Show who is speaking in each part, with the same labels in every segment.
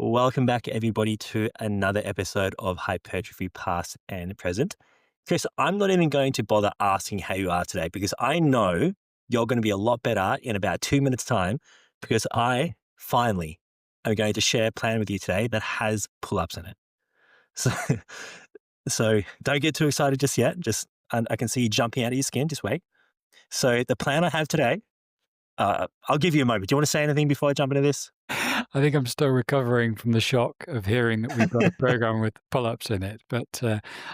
Speaker 1: Welcome back, everybody, to another episode of Hypertrophy Past and Present. Chris, I'm not even going to bother asking how you are today because I know you're going to be a lot better in about 2 minutes' time because I finally am going to share a plan with you today that has pull-ups in it. So, so don't get too excited just yet. I can see you jumping out of your skin. Just wait. So the plan I have today, I'll give you a moment. Do you want to say anything before I jump into this?
Speaker 2: I think I'm still recovering from the shock of hearing that we've got a program with pull-ups in it, but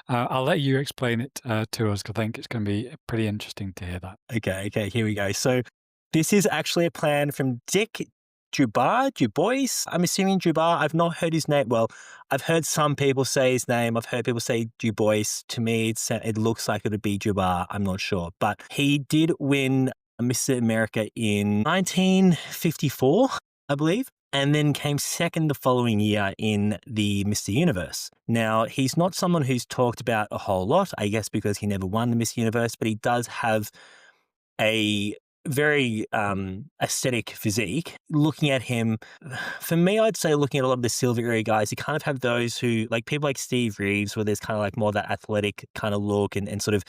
Speaker 2: I'll let you explain it to us 'cause I think it's going to be pretty interesting to hear that.
Speaker 1: Okay, here we go. So this is actually a plan from Dick DuBois. I'm assuming DuBois. I've not heard his name. Well, I've heard some people say his name. I've heard people say DuBois. To me, it looks like it would be DuBois. I'm not sure. But he did win Mr. America in 1954, I believe, and then came second the following year in the Mr. Universe. Now, he's not someone who's talked about a whole lot, I guess because he never won the Miss Universe, but he does have a very aesthetic physique. Looking at him, for me, I'd say looking at a lot of the silver era guys, you kind of have those who, like people like Steve Reeves, where there's kind of like more that athletic kind of look and sort of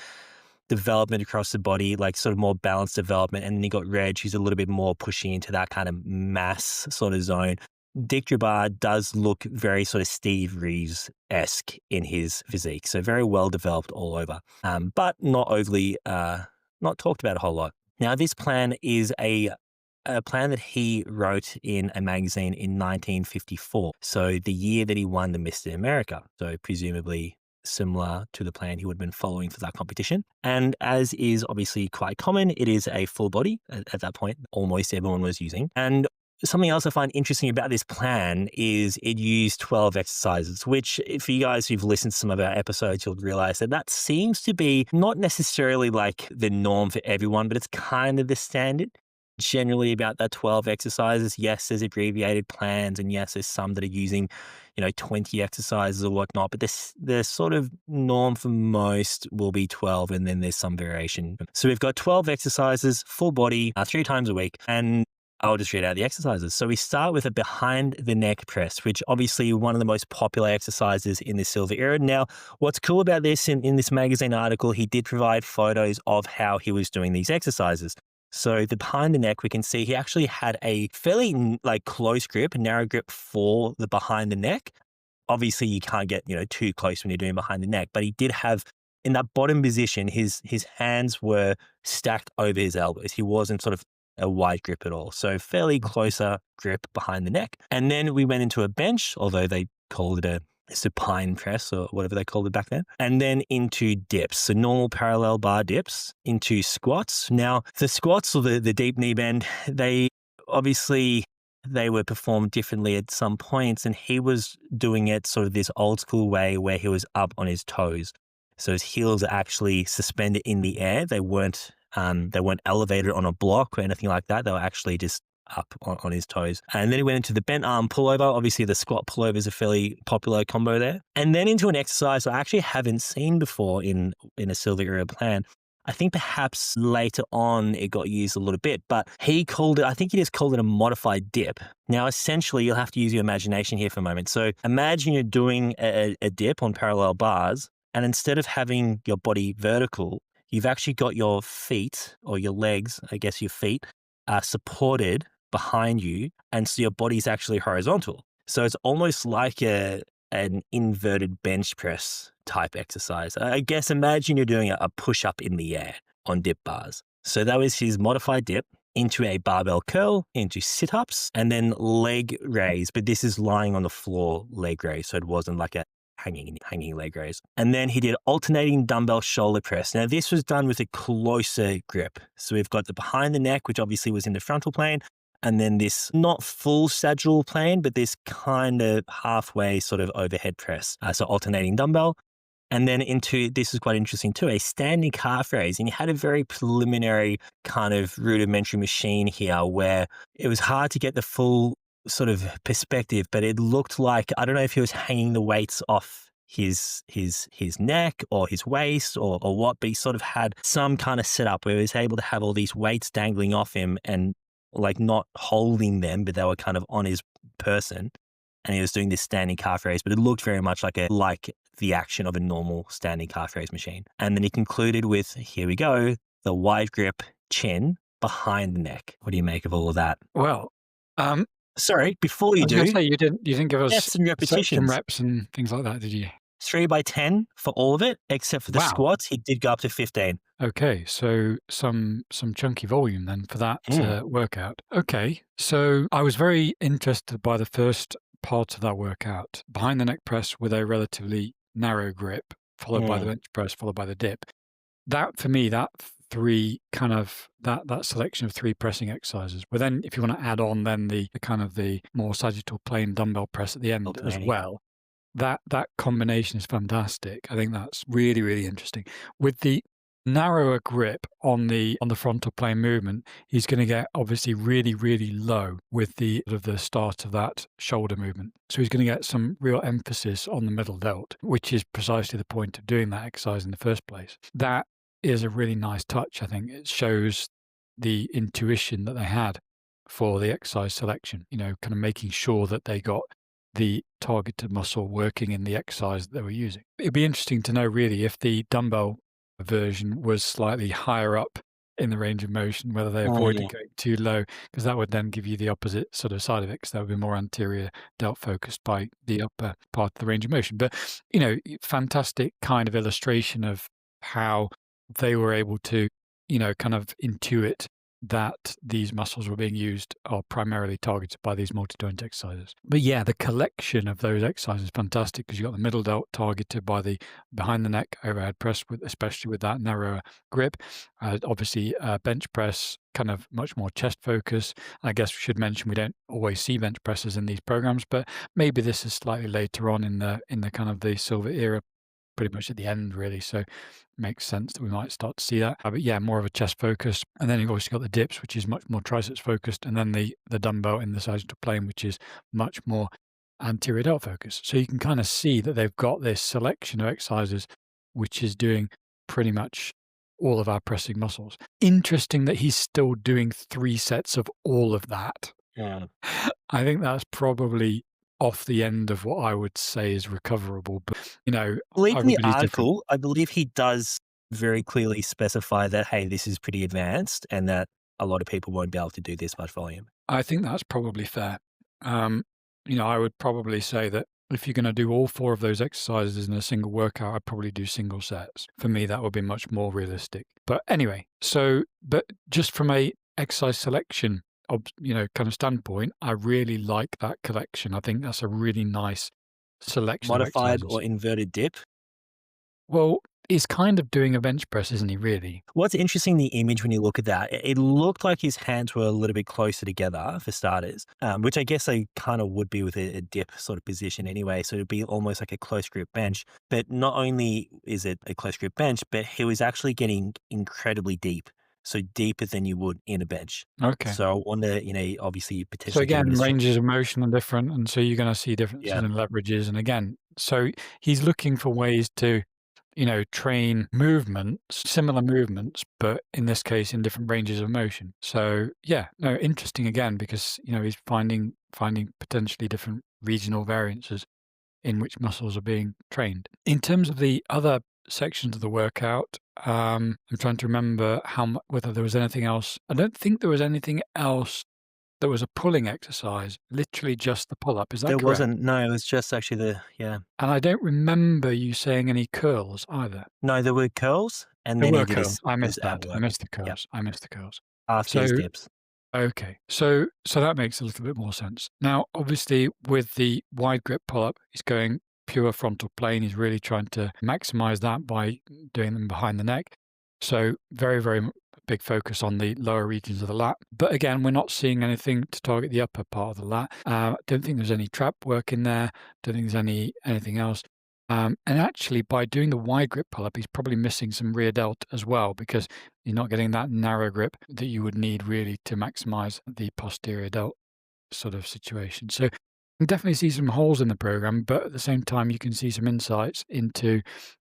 Speaker 1: development across the body, like sort of more balanced development. And then you got Reg, who's a little bit more pushing into that kind of mass sort of zone. Dick DuBois does look very sort of Steve Reeves-esque in his physique. So very well developed all over, but not overly, not talked about a whole lot. Now, this plan is a plan that he wrote in a magazine in 1954. So the year that he won the Mr. America. So presumably similar to the plan he would have been following for that competition. And as is obviously quite common, it is a full body at that point, almost everyone was using. And something else I find interesting about this plan is it used 12 exercises, which for you guys who've listened to some of our episodes, you'll realize that seems to be not necessarily like the norm for everyone, but it's kind of the standard. Generally about that 12 exercises. Yes, there's abbreviated plans, and yes, there's some that are using, 20 exercises or whatnot, but the sort of norm for most will be 12, and then there's some variation. So we've got 12 exercises, full body, 3 times a week, and I'll just read out the exercises. So we start with a behind the neck press, which obviously one of the most popular exercises in the silver era. Now, what's cool about this in this magazine article, he did provide photos of how he was doing these exercises. So the behind the neck, we can see he actually had a fairly close grip, narrow grip for the behind the neck. Obviously, you can't get, too close when you're doing behind the neck, but he did have in that bottom position, his hands were stacked over his elbows. He wasn't sort of a wide grip at all. So fairly closer grip behind the neck. And then we went into a bench, although they called it a supine press or whatever they called it back then, and then into dips, so normal parallel bar dips, into squats. Now, the squats or the deep knee bend, they were performed differently at some points, and he was doing it sort of this old school way where he was up on his toes. So his heels are actually suspended in the air. They weren't elevated on a block or anything like that. They were actually just up on his toes. And then he went into the bent arm pullover. Obviously, the squat pullover is a fairly popular combo there. And then into an exercise I actually haven't seen before in a silver era plan. I think perhaps later on it got used a little bit, but I think he just called it a modified dip. Now, essentially, you'll have to use your imagination here for a moment. So imagine you're doing a dip on parallel bars, and instead of having your body vertical, you've actually got your feet or your legs, I guess your feet, are supported behind you, and so your body's actually horizontal. So it's almost like an inverted bench press type exercise. I guess imagine you're doing a push-up in the air on dip bars. So that was his modified dip into a barbell curl, into sit-ups, and then leg raise. But this is lying on the floor leg raise, so it wasn't like a hanging leg raise. And then he did alternating dumbbell shoulder press. Now, this was done with a closer grip. So we've got the behind the neck, which obviously was in the frontal plane, and then this not full sagittal plane, but this kind of halfway sort of overhead press. So alternating dumbbell. And then into, this is quite interesting too, a standing calf raise. And you had a very preliminary kind of rudimentary machine here where it was hard to get the full sort of perspective, but it looked like, I don't know if he was hanging the weights off his neck or his waist or what, but he sort of had some kind of setup where he was able to have all these weights dangling off him and like not holding them, but they were kind of on his person. and he was doing this standing calf raise, but it looked very much like the action of a normal standing calf raise machine. And then he concluded with, here we go, the wide grip chin behind the neck. What do you make of all of that?
Speaker 2: Well,
Speaker 1: Sorry, before
Speaker 2: I
Speaker 1: you
Speaker 2: was going to
Speaker 1: do,
Speaker 2: say you didn't give us
Speaker 1: sets and
Speaker 2: section
Speaker 1: repetitions.
Speaker 2: reps and things like that, did you?
Speaker 1: 3 by 10 for all of it, except for the
Speaker 2: Wow.
Speaker 1: squats. He did go up to 15.
Speaker 2: Okay, so some chunky volume then for that
Speaker 1: Mm.
Speaker 2: workout. Okay, so I was very interested by the first part of that workout, behind the neck press with a relatively narrow grip, followed by the
Speaker 1: Mm.
Speaker 2: bench press, followed by the dip. That for me, that three kind of that selection of three pressing exercises. But then, if you want to add on, then the kind of the more sagittal plane dumbbell press at the end as
Speaker 1: Okay.
Speaker 2: well. That combination is fantastic. I think that's really, really interesting. With the narrower grip on the frontal plane movement, he's going to get obviously really, really low with the sort of the start of that shoulder movement. So he's going to get some real emphasis on the middle delt, which is precisely the point of doing that exercise in the first place. That is a really nice touch. I think it shows the intuition that they had for the exercise selection, kind of making sure that they got the targeted muscle working in the exercise that they were using. It'd be interesting to know really if the dumbbell version was slightly higher up in the range of motion, whether they avoided
Speaker 1: Mm.
Speaker 2: going too low, because that would then give you the opposite sort of side effects. That would be more anterior delt focused by the upper part of the range of motion. But, fantastic kind of illustration of how they were able to, kind of intuit that these muscles were being used are primarily targeted by these multi-joint exercises. But yeah, the collection of those exercises is fantastic because you've got the middle delt targeted by the behind the neck overhead press, especially with that narrower grip. Obviously, bench press, kind of much more chest focus. I guess we should mention we don't always see bench presses in these programs, but maybe this is slightly later on in the kind of the silver era, pretty much at the end, really. So makes sense that we might start to see that. But yeah, more of a chest focus. And then you've also got the dips, which is much more triceps focused. And then the dumbbell in the sagittal plane, which is much more anterior delt focus. So you can kind of see that they've got this selection of exercises, which is doing pretty much all of our pressing muscles. Interesting that he's still doing 3 sets of all of that.
Speaker 1: Yeah.
Speaker 2: I think that's probably off the end of what I would say is recoverable, but,
Speaker 1: I believe in the
Speaker 2: everybody's different.
Speaker 1: article, I believe he does very clearly specify that, hey, this is pretty advanced and that a lot of people won't be able to do this much volume.
Speaker 2: I think that's probably fair. I would probably say that if you're gonna do all 4 of those exercises in a single workout, I'd probably do single sets. For me, that would be much more realistic. But anyway, but just from a exercise selection kind of standpoint, I really like that collection. I think that's a really nice selection of
Speaker 1: Modified
Speaker 2: exercises.
Speaker 1: or inverted dip.
Speaker 2: Well, he's kind of doing a bench press, isn't he, really?
Speaker 1: What's interesting in the image when you look at that, it looked like his hands were a little bit closer together for starters, which I guess they kind of would be with a dip sort of position anyway. So it'd be almost like a close grip bench. But not only is it a close grip bench, but he was actually getting incredibly deep. So deeper than you would in a bench.
Speaker 2: Okay.
Speaker 1: So I wonder, obviously you
Speaker 2: So
Speaker 1: potentially get rid
Speaker 2: again,
Speaker 1: of some.
Speaker 2: ranges of motion are different, and so you're gonna see differences
Speaker 1: Yeah.
Speaker 2: in leverages, and again, so he's looking for ways to, train movements, similar movements, but in this case, in different ranges of motion. So yeah, no, interesting again, because, he's finding potentially different regional variances in which muscles are being trained. In terms of the other sections of the workout, I'm trying to remember whether there was anything else. I don't think there was anything else that was a pulling exercise, literally just the pull-up. Is that
Speaker 1: There
Speaker 2: correct?
Speaker 1: wasn't, no, it was just actually yeah.
Speaker 2: And I don't remember you saying any curls either.
Speaker 1: No, there were curls and
Speaker 2: There
Speaker 1: then he
Speaker 2: were
Speaker 1: did
Speaker 2: curls. I
Speaker 1: his
Speaker 2: missed
Speaker 1: ab
Speaker 2: that. I
Speaker 1: work.
Speaker 2: missed the
Speaker 1: Yep.
Speaker 2: curls. I missed the curls.
Speaker 1: After his
Speaker 2: So
Speaker 1: dips.
Speaker 2: okay. So that makes a little bit more sense. Now, obviously, with the wide grip pull-up, he's going pure frontal plane. He's really trying to maximize that by doing them behind the neck. So very, very big focus on the lower regions of the lat. But again, we're not seeing anything to target the upper part of the lat. Don't think there's any trap work in there. Don't think there's anything else. And actually, by doing the wide grip pull-up, he's probably missing some rear delt as well, because you're not getting that narrow grip that you would need really to maximize the posterior delt sort of situation. So you can definitely see some holes in the program, but at the same time, you can see some insights into,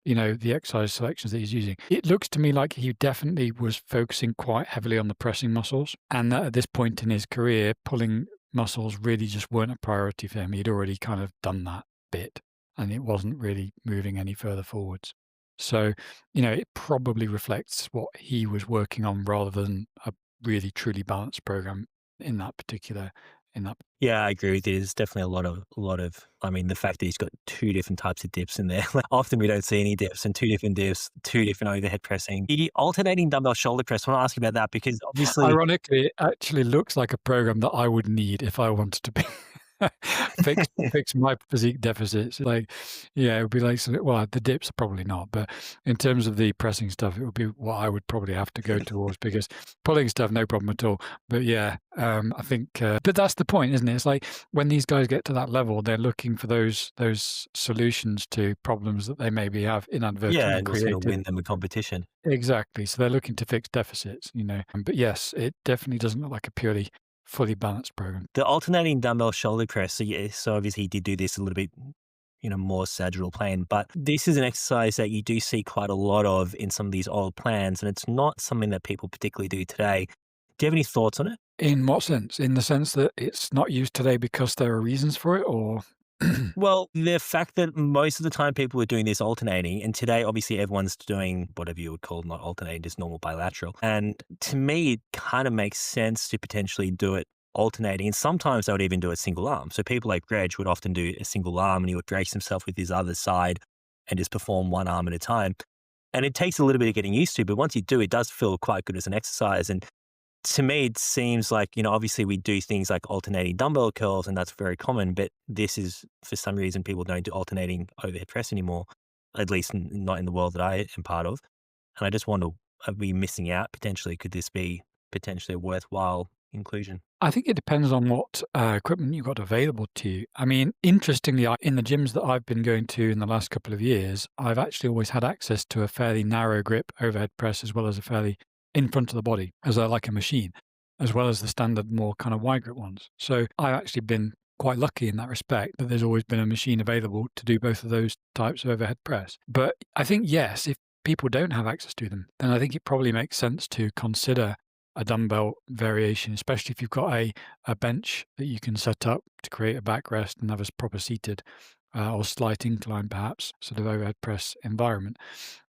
Speaker 2: the exercise selections that he's using. It looks to me like he definitely was focusing quite heavily on the pressing muscles, and that at this point in his career, pulling muscles really just weren't a priority for him. He'd already kind of done that bit and it wasn't really moving any further forwards. So, it probably reflects what he was working on rather than a really truly balanced program in that particular in that.
Speaker 1: Yeah, I agree with you. There's definitely a lot of I mean, the fact that he's got 2 different types of dips in there. Like, often we don't see any dips and 2 different dips, 2 different overhead pressing. The alternating dumbbell shoulder press, I wanna ask you about that because obviously
Speaker 2: Ironically, it actually looks like a program that I would need if I wanted to be fix my physique deficits. Like, yeah, it would be like well, the dips are probably not, but in terms of the pressing stuff, it would be what I would probably have to go towards because pulling stuff, no problem at all. But yeah, I think, but that's the point, isn't it? It's like when these guys get to that level, they're looking for those solutions to problems that they maybe have
Speaker 1: yeah,
Speaker 2: inadvertently
Speaker 1: and you're gonna
Speaker 2: created.
Speaker 1: win them a competition.
Speaker 2: Exactly. So they're looking to fix deficits. But yes, it definitely doesn't look like a purely fully balanced program.
Speaker 1: The alternating dumbbell shoulder press, so obviously he did do this a little bit, more sagittal plane, but this is an exercise that you do see quite a lot of in some of these old plans, and it's not something that people particularly do today. Do you have any thoughts on it?
Speaker 2: In what sense? In the sense that it's not used today because there are reasons for it, or
Speaker 1: Well, the fact that most of the time people were doing this alternating, and today obviously everyone's doing whatever you would call not alternating, just normal bilateral. And to me, it kind of makes sense to potentially do it alternating. And sometimes they would even do a single arm. So people like Greg would often do a single arm and he would brace himself with his other side and just perform one arm at a time. And it takes a little bit of getting used to, but once you do, it does feel quite good as an exercise. And to me, it seems like, obviously we do things like alternating dumbbell curls, and that's very common, but this is, for some reason, people don't do alternating overhead press anymore, at least not in the world that I am part of. And I just wonder, are we missing out potentially? Could this be potentially a worthwhile inclusion?
Speaker 2: I think it depends on what equipment you've got available to you. I mean, interestingly, in the gyms that I've been going to in the last couple of years, I've actually always had access to a fairly narrow grip overhead press as well as a fairly in front of the body, as I like a machine, as well as the standard more kind of wide grip ones. So I've actually been quite lucky in that respect that there's always been a machine available to do both of those types of overhead press. But I think, yes, if people don't have access to them, then I think it probably makes sense to consider a dumbbell variation, especially if you've got a bench that you can set up to create a backrest and have a proper seated or slight incline, perhaps, sort of overhead press environment.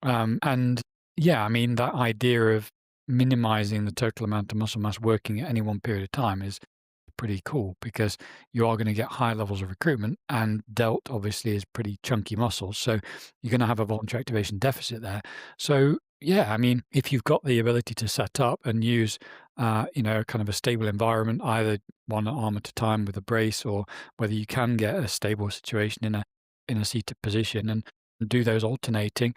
Speaker 2: And yeah, I mean, that idea of minimizing the total amount of muscle mass working at any one period of time is pretty cool because you are going to get high levels of recruitment and delt obviously is pretty chunky muscles. So you're going to have a voluntary activation deficit there. So yeah, I mean, if you've got the ability to set up and use, kind of a stable environment, either one arm at a time with a brace, or whether you can get a stable situation in a seated position and do those alternating.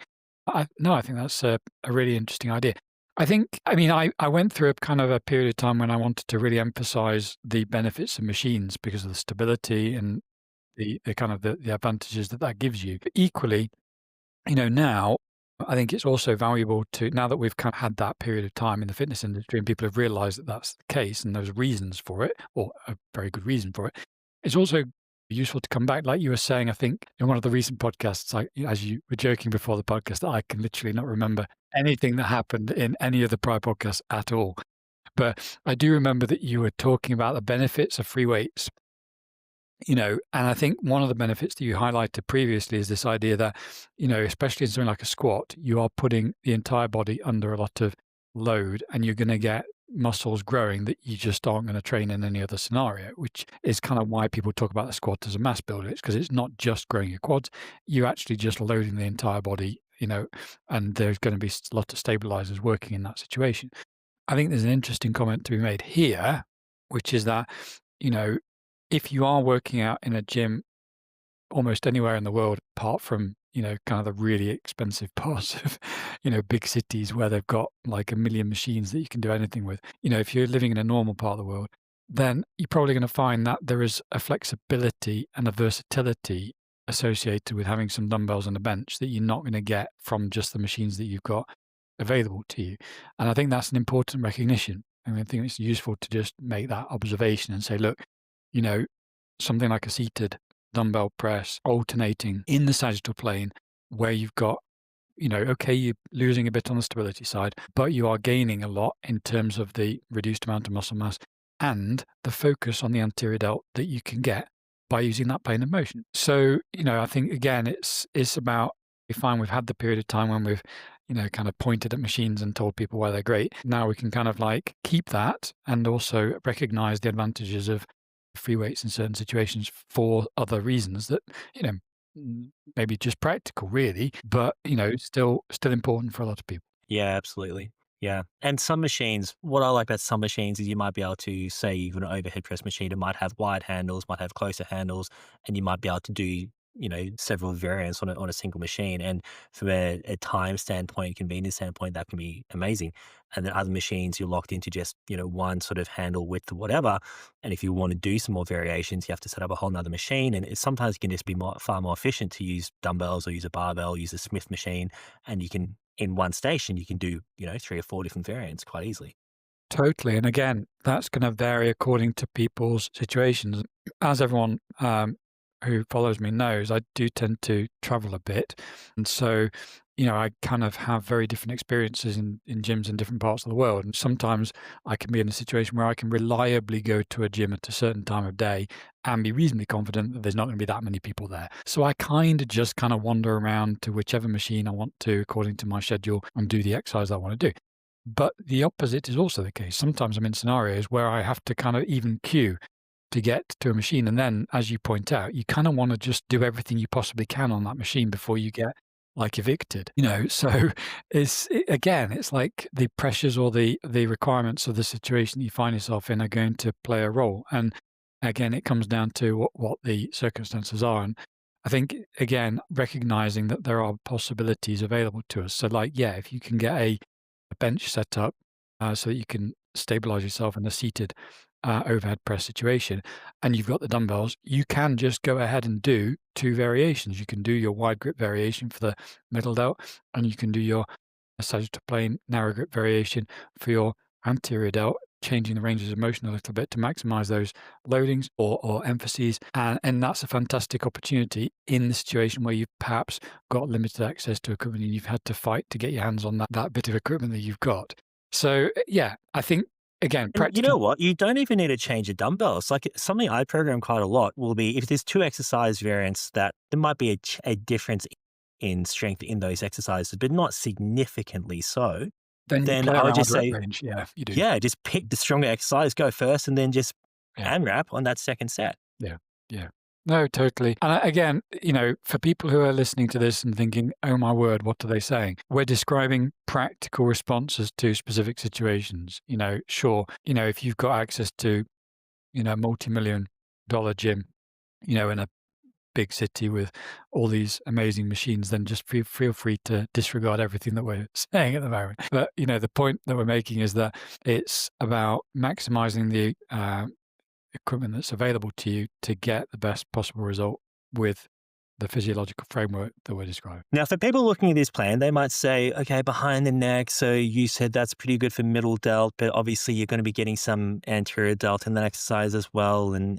Speaker 2: No, I think that's a really interesting idea. I mean, I went through a kind of a period of time when I wanted to really emphasize the benefits of machines because of the stability and the kind of the advantages that gives you. But equally, now I think it's also valuable to, now that we've kind of had that period of time in the fitness industry and people have realized that that's the case and there's reasons for it, or a very good reason for it, it's also useful to come back. Like you were saying, I think in one of the recent podcasts, as you were joking before the podcast, that I can literally not remember anything that happened in any of the prior podcasts at all. But I do remember that you were talking about the benefits of free weights. And I think one of the benefits that you highlighted previously is this idea that, especially in something like a squat, you are putting the entire body under a lot of load and you're going to get muscles growing that you just aren't going to train in any other scenario, which is kind of why people talk about the squat as a mass builder. It's because it's not just growing your quads, you're actually just loading the entire body, and there's going to be a lot of stabilizers working in that situation. I think there's an interesting comment to be made here, which is that, you know, if you are working out in a gym almost anywhere in the world, apart from, kind of the really expensive parts of, big cities where they've got like a million machines that you can do anything with, if you're living in a normal part of the world, then you're probably going to find that there is a flexibility and a versatility associated with having some dumbbells on the bench that you're not going to get from just the machines that you've got available to you. And I think that's an important recognition. I mean, I think it's useful to just make that observation and say, look, you know, something like a seated dumbbell press alternating in the sagittal plane where you've got, okay, you're losing a bit on the stability side, but you are gaining a lot in terms of the reduced amount of muscle mass. and the focus on the anterior delt that you can get by using that plane of motion. So, I think again, it's about, fine, we've had the period of time when we've, kind of pointed at machines and told people why they're great. Now we can kind of like keep that and also recognize the advantages of free weights in certain situations for other reasons that, maybe just practical really, but, still important for a lot of people.
Speaker 1: Yeah, absolutely. Yeah. And some machines, what I like about some machines is you might be able to say even an overhead press machine, it might have wide handles, might have closer handles, and you might be able to do, several variants on a single machine. And from a time standpoint, convenience standpoint, that can be amazing. And then other machines, you're locked into just, one sort of handle width or whatever. And if you want to do some more variations, you have to set up a whole nother machine. And sometimes it can just be far more efficient to use dumbbells or use a barbell, use a Smith machine, and you can in one station, you can do, 3 or 4 different variants quite easily.
Speaker 2: Totally. And again, that's going to vary according to people's situations. As everyone who follows me knows, I do tend to travel a bit. And so, I kind of have very different experiences in gyms in different parts of the world. And sometimes I can be in a situation where I can reliably go to a gym at a certain time of day and be reasonably confident that there's not going to be that many people there. So I kind of just kind of wander around to whichever machine I want to according to my schedule and do the exercise I want to do. But the opposite is also the case. Sometimes I'm in scenarios where I have to kind of even queue to get to a machine. And then, as you point out, you kind of want to just do everything you possibly can on that machine before you get like evicted, So again, it's like the pressures or the requirements of the situation you find yourself in are going to play a role. And again, it comes down to what the circumstances are. And I think, again, recognizing that there are possibilities available to us. So like, yeah, if you can get a bench set up so that you can stabilize yourself in a seated overhead press situation, and you've got the dumbbells, you can just go ahead and do two variations. You can do your wide grip variation for the middle delt, and you can do your sagittal plane narrow grip variation for your anterior delt, changing the ranges of motion a little bit to maximize those loadings or emphases. And that's a fantastic opportunity in the situation where you've perhaps got limited access to equipment and you've had to fight to get your hands on that bit of equipment that you've got. So, yeah, I think, again,
Speaker 1: And you know
Speaker 2: practically.
Speaker 1: what? You don't even need to change the dumbbells. Like something I program quite a lot will be if there's two exercise variants that there might be a difference in strength in those exercises, but not significantly so,
Speaker 2: Then you
Speaker 1: then
Speaker 2: play
Speaker 1: I would
Speaker 2: around
Speaker 1: just
Speaker 2: rep
Speaker 1: say,
Speaker 2: range. Yeah, you do.
Speaker 1: yeah, just pick the stronger exercise, go first, and then just
Speaker 2: Yeah.
Speaker 1: AMRAP on that second set.
Speaker 2: Yeah, yeah. No, totally. And again, for people who are listening to this and thinking, "Oh my word, what are they saying?" We're describing practical responses to specific situations. Sure, if you've got access to, a multi-million-dollar gym, in a big city with all these amazing machines, then just feel free to disregard everything that we're saying at the moment. But, the point that we're making is that it's about maximizing the equipment that's available to you to get the best possible result with the physiological framework that we're describing.
Speaker 1: Now, for people looking at this plan, they might say, okay, behind the neck. So you said that's pretty good for middle delt, but obviously you're going to be getting some anterior delt in that exercise as well. And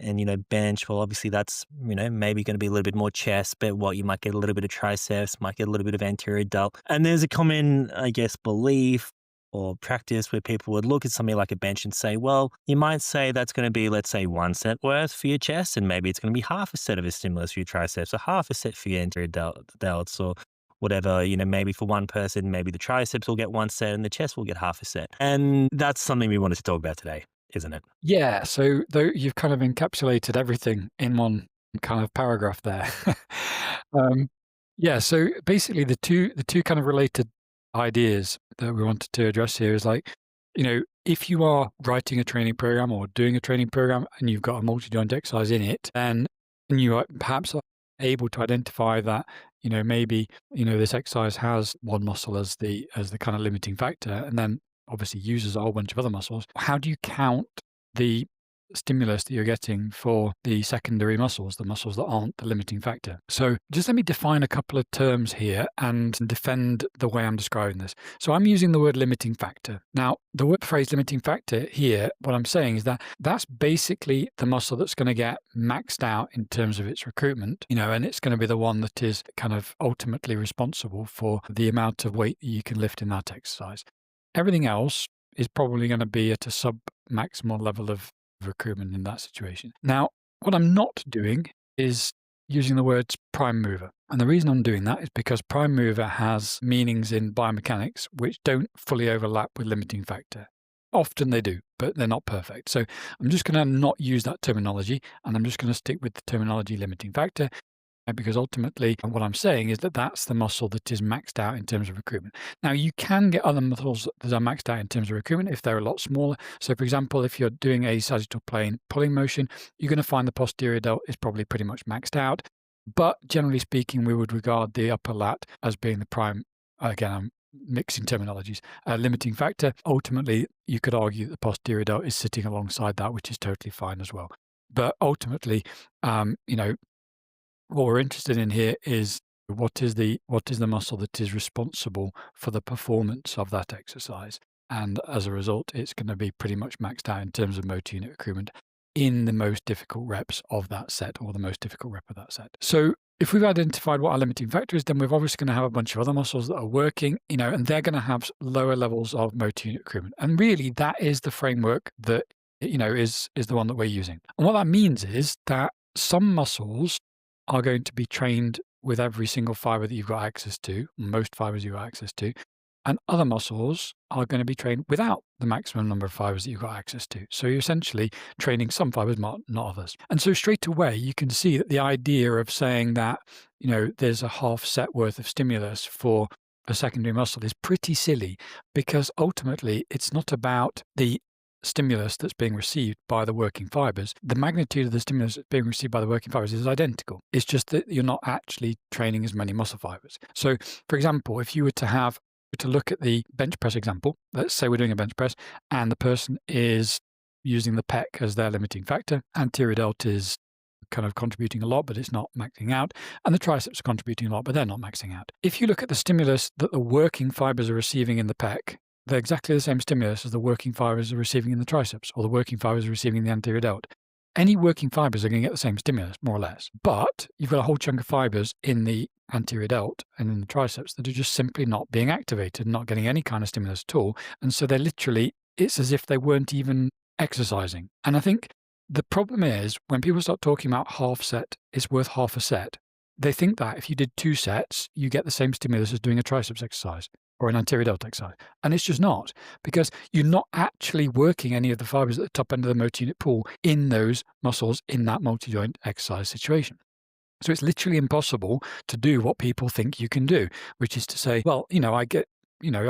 Speaker 1: bench, well, obviously that's, maybe going to be a little bit more chest, but what you might get a little bit of triceps, might get a little bit of anterior delt. And there's a common, I guess, belief or practice where people would look at something like a bench and say, well, you might say that's going to be, let's say, one set worth for your chest, and maybe it's going to be half a set of a stimulus for your triceps, or half a set for your anterior delts, or whatever. Maybe for one person, maybe the triceps will get one set and the chest will get half a set. And that's something we wanted to talk about today, isn't it?
Speaker 2: Yeah, so though you've kind of encapsulated everything in one kind of paragraph there. um, yeah, so basically the two kind of related ideas that we wanted to address here is like, if you are writing a training program or doing a training program and you've got a multi-joint exercise in it, then and you are perhaps able to identify that, maybe, this exercise has one muscle as the kind of limiting factor, and then obviously uses a whole bunch of other muscles. How do you count the stimulus that you're getting for the secondary muscles, the muscles that aren't the limiting factor? So just let me define a couple of terms here and defend the way I'm describing this. So I'm using the word limiting factor. Now, the word phrase limiting factor here, what I'm saying is that that's basically the muscle that's going to get maxed out in terms of its recruitment, and it's going to be the one that is kind of ultimately responsible for the amount of weight that you can lift in that exercise. Everything else is probably going to be at a sub-maximal level of recruitment in that situation. Now, what I'm not doing is using the words prime mover. And the reason I'm doing that is because prime mover has meanings in biomechanics which don't fully overlap with limiting factor. Often they do, but they're not perfect. So I'm just going to not use that terminology, and I'm just going to stick with the terminology limiting factor, because ultimately what I'm saying is that that's the muscle that is maxed out in terms of recruitment. Now, you can get other muscles that are maxed out in terms of recruitment if they're a lot smaller. So, for example, if you're doing a sagittal plane pulling motion, you're going to find the posterior delt is probably pretty much maxed out. But generally speaking, we would regard the upper lat as being the prime. Again, I'm mixing terminologies. Limiting factor. Ultimately, you could argue that the posterior delt is sitting alongside that, which is totally fine as well. But ultimately, what we're interested in here is what is the muscle that is responsible for the performance of that exercise. And as a result, it's going to be pretty much maxed out in terms of motor unit recruitment in the most difficult reps of that set, or the most difficult rep of that set. So if we've identified what our limiting factor is, then we're obviously going to have a bunch of other muscles that are working, and they're going to have lower levels of motor unit recruitment. And really, that is the framework that, is the one that we're using. And what that means is that some muscles are going to be trained with every single fiber that you've got access to, most fibers you've got access to, and other muscles are going to be trained without the maximum number of fibers that you've got access to. So you're essentially training some fibers, not others. And so straight away, you can see that the idea of saying that, there's a half set worth of stimulus for a secondary muscle is pretty silly, because ultimately it's not about the stimulus that's being received by the working fibers. The magnitude of the stimulus that's being received by the working fibers is identical. It's just that you're not actually training as many muscle fibers. So, for example, if you were to look at the bench press example, let's say we're doing a bench press and the person is using the pec as their limiting factor, anterior delt is kind of contributing a lot, but it's not maxing out, and the triceps are contributing a lot, but they're not maxing out. If you look at the stimulus that the working fibers are receiving in the pec, they're exactly the same stimulus as the working fibers are receiving in the triceps, or the working fibers are receiving in the anterior delt. Any working fibers are going to get the same stimulus, more or less. But you've got a whole chunk of fibers in the anterior delt and in the triceps that are just simply not being activated, not getting any kind of stimulus at all. And so it's as if they weren't even exercising. And I think the problem is when people start talking about half set is worth half a set, they think that if you did 2 sets, you get the same stimulus as doing a triceps exercise or an anterior delt exercise. And it's just not, because you're not actually working any of the fibers at the top end of the motor unit pool in those muscles in that multi-joint exercise situation. So it's literally impossible to do what people think you can do, which is to say, well, I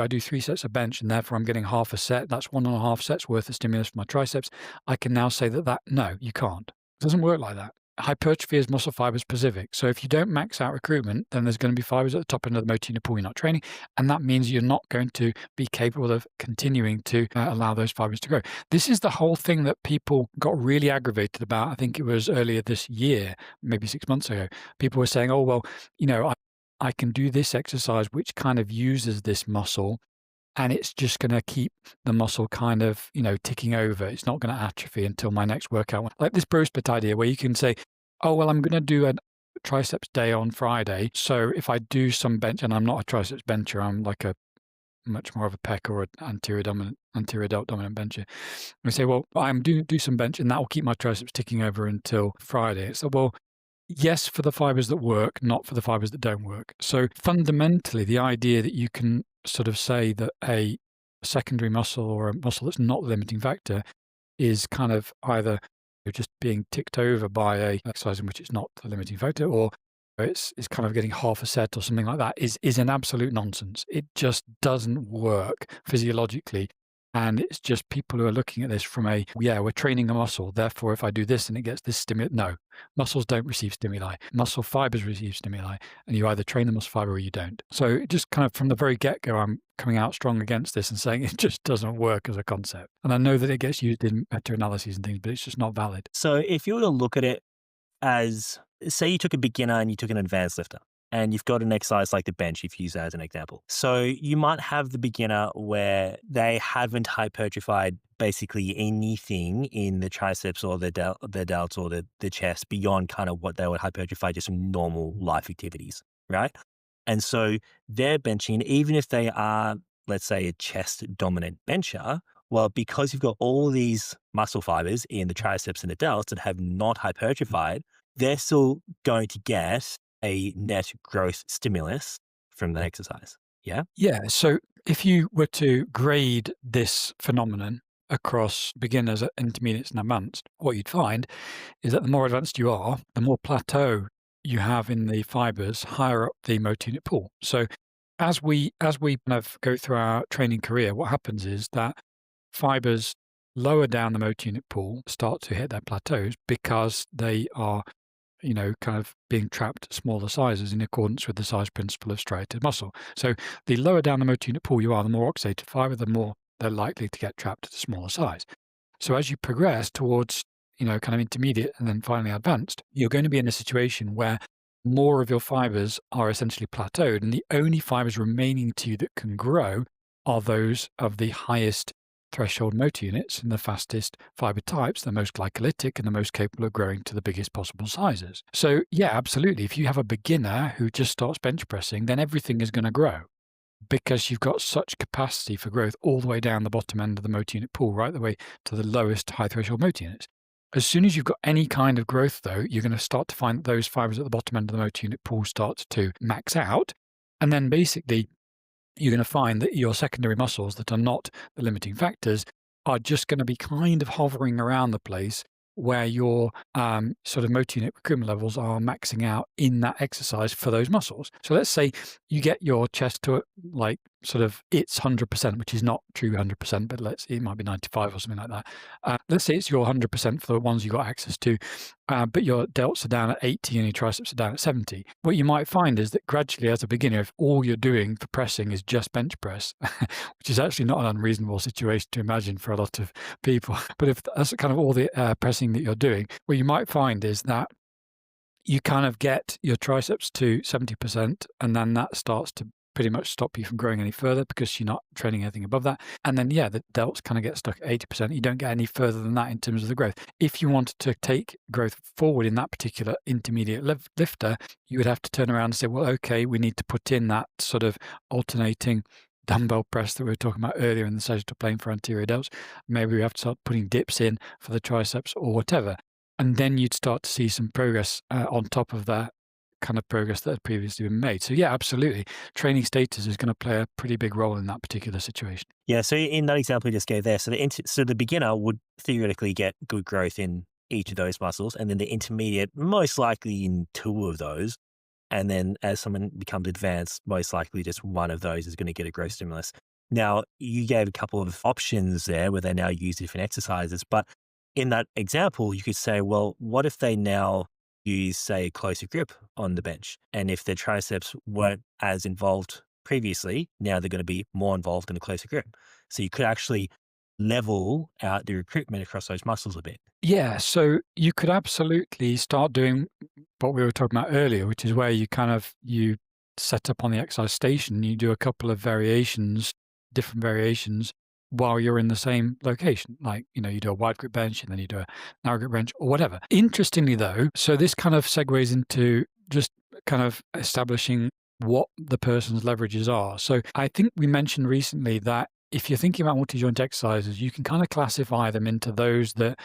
Speaker 2: do 3 sets of bench and therefore I'm getting half a set. That's 1.5 sets worth of stimulus for my triceps. I can now say that no, you can't. It doesn't work like that. Hypertrophy is muscle fibers specific. So if you don't max out recruitment, then there's going to be fibers at the top end of the motor unit pool you're not training. And that means you're not going to be capable of continuing to allow those fibers to grow. This is the whole thing that people got really aggravated about. I think it was earlier this year, maybe 6 months ago. People were saying, oh, well, I can do this exercise, which kind of uses this muscle, and it's just going to keep the muscle kind of, ticking over. It's not going to atrophy until my next workout. Like this bro split idea where you can say, oh, well, I'm going to do a triceps day on Friday. So if I do some bench, and I'm not a triceps bencher, I'm like a much more of a pec or an anterior delt dominant bencher. I say, well, I'm do some bench and that will keep my triceps ticking over until Friday. So, well, yes, for the fibers that work, not for the fibers that don't work. So fundamentally, the idea that you can sort of say that a secondary muscle or a muscle that's not the limiting factor is kind of either just being ticked over by a exercise in which it's not the limiting factor, or it's kind of getting half a set or something like that is an absolute nonsense. It just doesn't work physiologically. And it's just people who are looking at this from we're training a muscle, therefore if I do this and it gets this stimulus. No, muscles don't receive stimuli. Muscle fibers receive stimuli, and you either train the muscle fiber or you don't. So just kind of from the very get-go, I'm coming out strong against this and saying it just doesn't work as a concept. And I know that it gets used in meta-analyses and things, but it's just not valid.
Speaker 1: So if you were to look at it as, say you took a beginner and you took an advanced lifter, and you've got an exercise like the bench, if you use that as an example. So you might have the beginner where they haven't hypertrophied basically anything in the triceps or the delts or the chest beyond kind of what they would hypertrophy just from normal life activities, right? And so they're benching, even if they are, let's say, a chest dominant bencher, Well, because you've got all these muscle fibers in the triceps and the delts that have not hypertrophied, they're still going to get a net growth stimulus from that exercise. Yeah.
Speaker 2: Yeah. So if you were to grade this phenomenon across beginners, intermediates, and advanced, what you'd find is that the more advanced you are, the more plateau you have in the fibers higher up the motor unit pool. So as we kind of go through our training career, what happens is that fibers lower down the motor unit pool start to hit their plateaus because they are, kind of being trapped at smaller sizes in accordance with the size principle of striated muscle. So the lower down the motor unit pool you are, the more oxidated fiber, the more they're likely to get trapped at a smaller size. So as you progress towards, kind of intermediate and then finally advanced, you're going to be in a situation where more of your fibers are essentially plateaued, and the only fibers remaining to you that can grow are those of the highest threshold motor units and the fastest fiber types, the most glycolytic and the most capable of growing to the biggest possible sizes. So yeah, absolutely. If you have a beginner who just starts bench pressing, then everything is going to grow because you've got such capacity for growth all the way down the bottom end of the motor unit pool, right the way to the lowest high threshold motor units. As soon as you've got any kind of growth, though, you're going to start to find that those fibers at the bottom end of the motor unit pool start to max out. And then basically, you're going to find that your secondary muscles that are not the limiting factors are just going to be kind of hovering around the place where your sort of motor unit recruitment levels are maxing out in that exercise for those muscles. So let's say you get your chest to like sort of its 100%, which is not true 100%, but it might be 95 or something like that. Let's say it's your 100% for the ones you got access to, but your delts are down at 80 and your triceps are down at 70. What you might find is that gradually as a beginner, if all you're doing for pressing is just bench press, which is actually not an unreasonable situation to imagine for a lot of people, but if that's kind of all the pressing that you're doing, what you might find is that you kind of get your triceps to 70%, and then that starts to pretty much stop you from growing any further because you're not training anything above that. And then, yeah, the delts kind of get stuck at 80%. You don't get any further than that in terms of the growth. If you wanted to take growth forward in that particular intermediate lifter, you would have to turn around and say, well, okay, we need to put in that sort of alternating dumbbell press that we were talking about earlier in the sagittal plane for anterior delts. Maybe we have to start putting dips in for the triceps or whatever. And then you'd start to see some progress on top of that kind of progress that had previously been made. So yeah, absolutely. Training status is going to play a pretty big role in that particular situation.
Speaker 1: Yeah. So in that example you just gave there, so the beginner would theoretically get good growth in each of those muscles, and then the intermediate most likely in two of those. And then as someone becomes advanced, most likely just one of those is going to get a growth stimulus. Now, you gave a couple of options there where they now use different exercises, but in that example, you could say, well, what if they now use, say, closer grip on the bench? And if their triceps weren't as involved previously, now they're going to be more involved in a closer grip. So you could actually level out the recruitment across those muscles a bit.
Speaker 2: Yeah, so you could absolutely start doing what we were talking about earlier, which is where you set up on the exercise station, you do a couple of variations, different variations while you're in the same location. Like, you do a wide grip bench and then you do a narrow grip bench or whatever. Interestingly though, so this kind of segues into just kind of establishing what the person's leverages are. So I think we mentioned recently that if you're thinking about multi-joint exercises, you can kind of classify them into those that,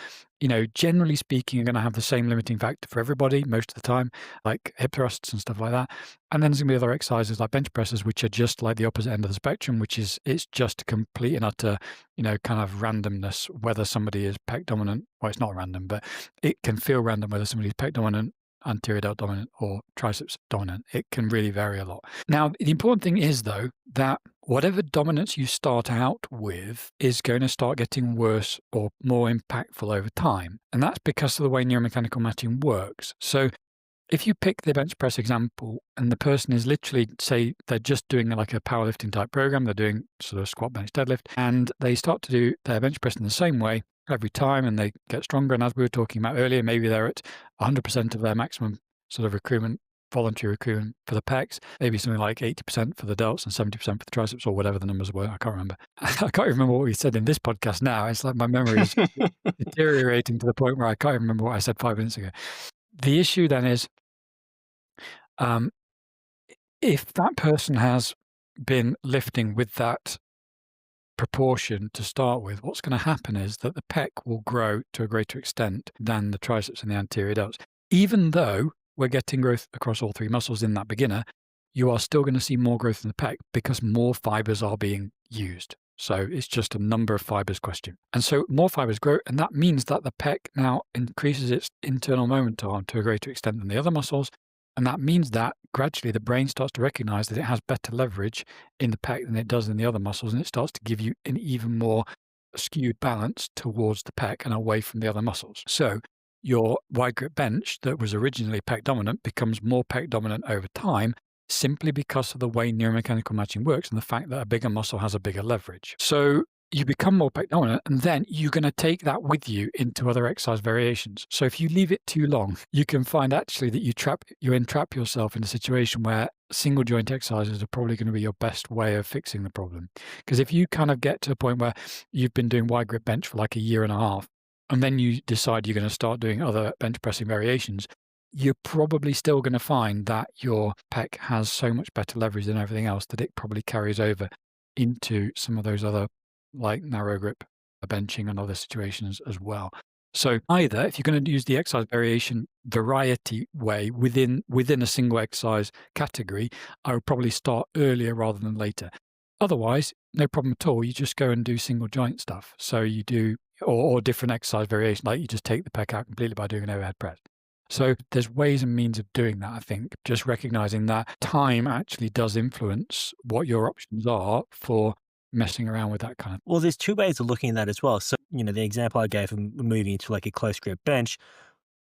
Speaker 2: generally speaking, are going to have the same limiting factor for everybody most of the time, like hip thrusts and stuff like that. And then there's going to be other exercises like bench presses, which are just like the opposite end of the spectrum, which is it's just complete and utter, kind of randomness, whether somebody is pec dominant. Well, it's not random, but it can feel random whether somebody's pec dominant, anterior delt dominant, or triceps dominant. It can really vary a lot. Now, the important thing is, though, that whatever dominance you start out with is going to start getting worse or more impactful over time. And that's because of the way neuromechanical matching works. So if you pick the bench press example and the person is literally, say, they're just doing like a powerlifting type program, they're doing sort of squat, bench, deadlift, and they start to do their bench press in the same way every time and they get stronger. And as we were talking about earlier, maybe they're at 100% of their maximum sort of recruitment, voluntary recruitment for the pecs, maybe something like 80% for the delts and 70% for the triceps or whatever the numbers were. I can't remember. I can't remember what we said in this podcast now. It's like my memory is deteriorating to the point where I can't remember what I said 5 minutes ago. The issue then is, if that person has been lifting with that proportion to start with, what's going to happen is that the pec will grow to a greater extent than the triceps and the anterior delts. Even though we're getting growth across all three muscles in that beginner, you are still going to see more growth in the pec because more fibers are being used. So it's just a number of fibers question. And so more fibers grow, and that means that the pec now increases its internal moment arm to a greater extent than the other muscles. And that means that gradually the brain starts to recognize that it has better leverage in the pec than it does in the other muscles, and it starts to give you an even more skewed balance towards the pec and away from the other muscles. So your wide grip bench that was originally pec dominant becomes more pec dominant over time, simply because of the way neuromechanical matching works and the fact that a bigger muscle has a bigger leverage. So you become more pec dominant, and then you're going to take that with you into other exercise variations. So if you leave it too long, you can find actually that you entrap yourself in a situation where single joint exercises are probably going to be your best way of fixing the problem. Because if you kind of get to a point where you've been doing wide grip bench for like a year and a half, and then you decide you're going to start doing other bench pressing variations, you're probably still going to find that your pec has so much better leverage than everything else that it probably carries over into some of those other, like narrow grip benching and other situations as well. So either if you're going to use the exercise variation variety way within a single exercise category, I would probably start earlier rather than later. Otherwise, no problem at all. You just go and do single joint stuff. So you do, or different exercise variation, like you just take the pec out completely by doing an overhead press. So there's ways and means of doing that, I think, just recognizing that time actually does influence what your options are for messing around with that kind of.
Speaker 1: Well, there's two ways of looking at that as well. So, the example I gave of moving into like a close grip bench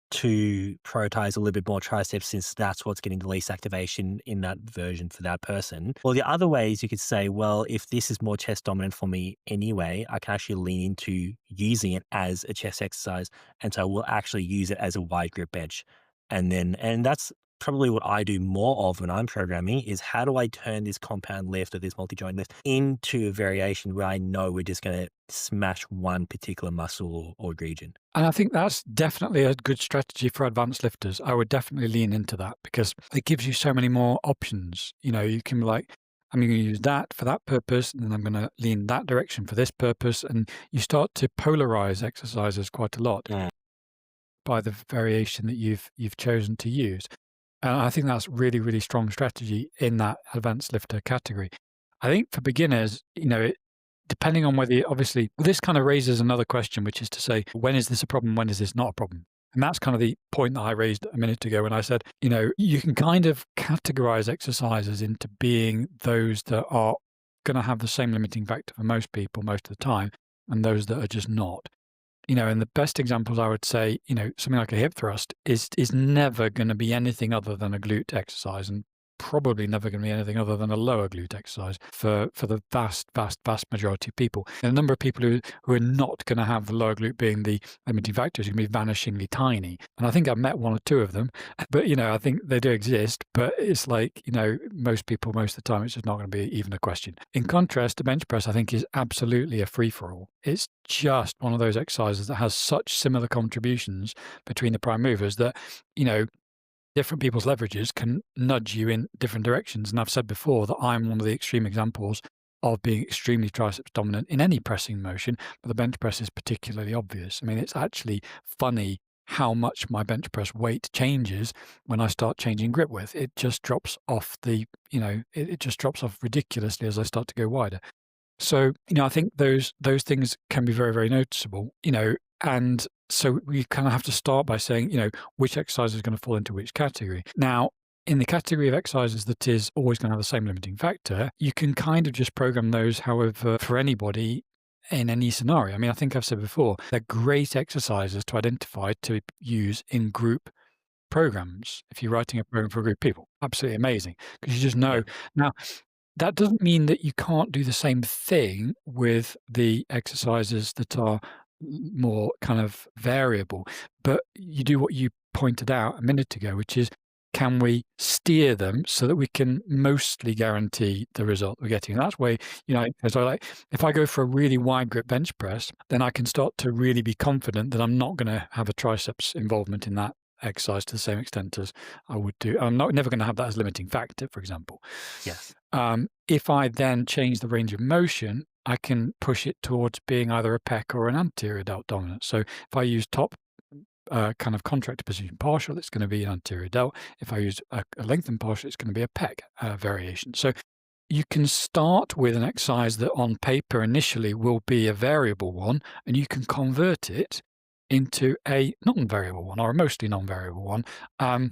Speaker 1: to prioritize a little bit more triceps, since that's what's getting the least activation in that version for that person. Well, the other way is you could say, well, if this is more chest dominant for me anyway, I can actually lean into using it as a chest exercise. And so we'll actually use it as a wide grip bench. And that's probably what I do more of when I'm programming, is how do I turn this compound lift or this multi-joint lift into a variation where I know we're just going to smash one particular muscle or region.
Speaker 2: And I think that's definitely a good strategy for advanced lifters. I would definitely lean into that because it gives you so many more options. You can be like, I'm going to use that for that purpose, and then I'm going to lean that direction for this purpose. And you start to polarize exercises quite a lot by the variation that you've chosen to use. And I think that's really, really strong strategy in that advanced lifter category. I think for beginners, depending on whether obviously this kind of raises another question, which is to say, when is this a problem? When is this not a problem? And that's kind of the point that I raised a minute ago when I said, you can kind of categorize exercises into being those that are going to have the same limiting factor for most people most of the time, and those that are just not. And the best examples I would say, something like a hip thrust is never going to be anything other than a glute exercise, and probably never going to be anything other than a lower glute exercise for the vast majority of people. And a number of people who are not going to have the lower glute being the limiting factor is going to be vanishingly tiny. And I think I've met one or two of them, but I think they do exist. But it's like most people, most of the time, it's just not going to be even a question. In contrast, the bench press, I think, is absolutely a free for all. It's just one of those exercises that has such similar contributions between the prime movers that different people's leverages can nudge you in different directions. And I've said before that I'm one of the extreme examples of being extremely triceps dominant in any pressing motion, but the bench press is particularly obvious. I mean, it's actually funny how much my bench press weight changes when I start changing grip width. It just drops off it just drops off ridiculously as I start to go wider. So, I think those things can be very, very noticeable, and so we kind of have to start by saying, which exercise is going to fall into which category. Now, in the category of exercises that is always going to have the same limiting factor, you can kind of just program those however for anybody in any scenario. I mean, I think I've said before, they're great exercises to identify to use in group programs. If you're writing a program for a group of people, absolutely amazing, because you just know. Now, that doesn't mean that you can't do the same thing with the exercises that are more kind of variable, but you do what you pointed out a minute ago, which is, can we steer them so that we can mostly guarantee the result we're getting? And that's where, so if I go for a really wide grip bench press, then I can start to really be confident that I'm not going to have a triceps involvement in that exercise to the same extent as I would do. I'm never going to have that as a limiting factor, for example.
Speaker 1: Yes.
Speaker 2: If I then change the range of motion, I can push it towards being either a pec or an anterior delt dominant. So if I use top kind of contractor position partial, it's going to be an anterior delt. If I use a lengthened partial, it's going to be a pec variation. So you can start with an exercise that on paper initially will be a variable one, and you can convert it into a non-variable one or a mostly non-variable one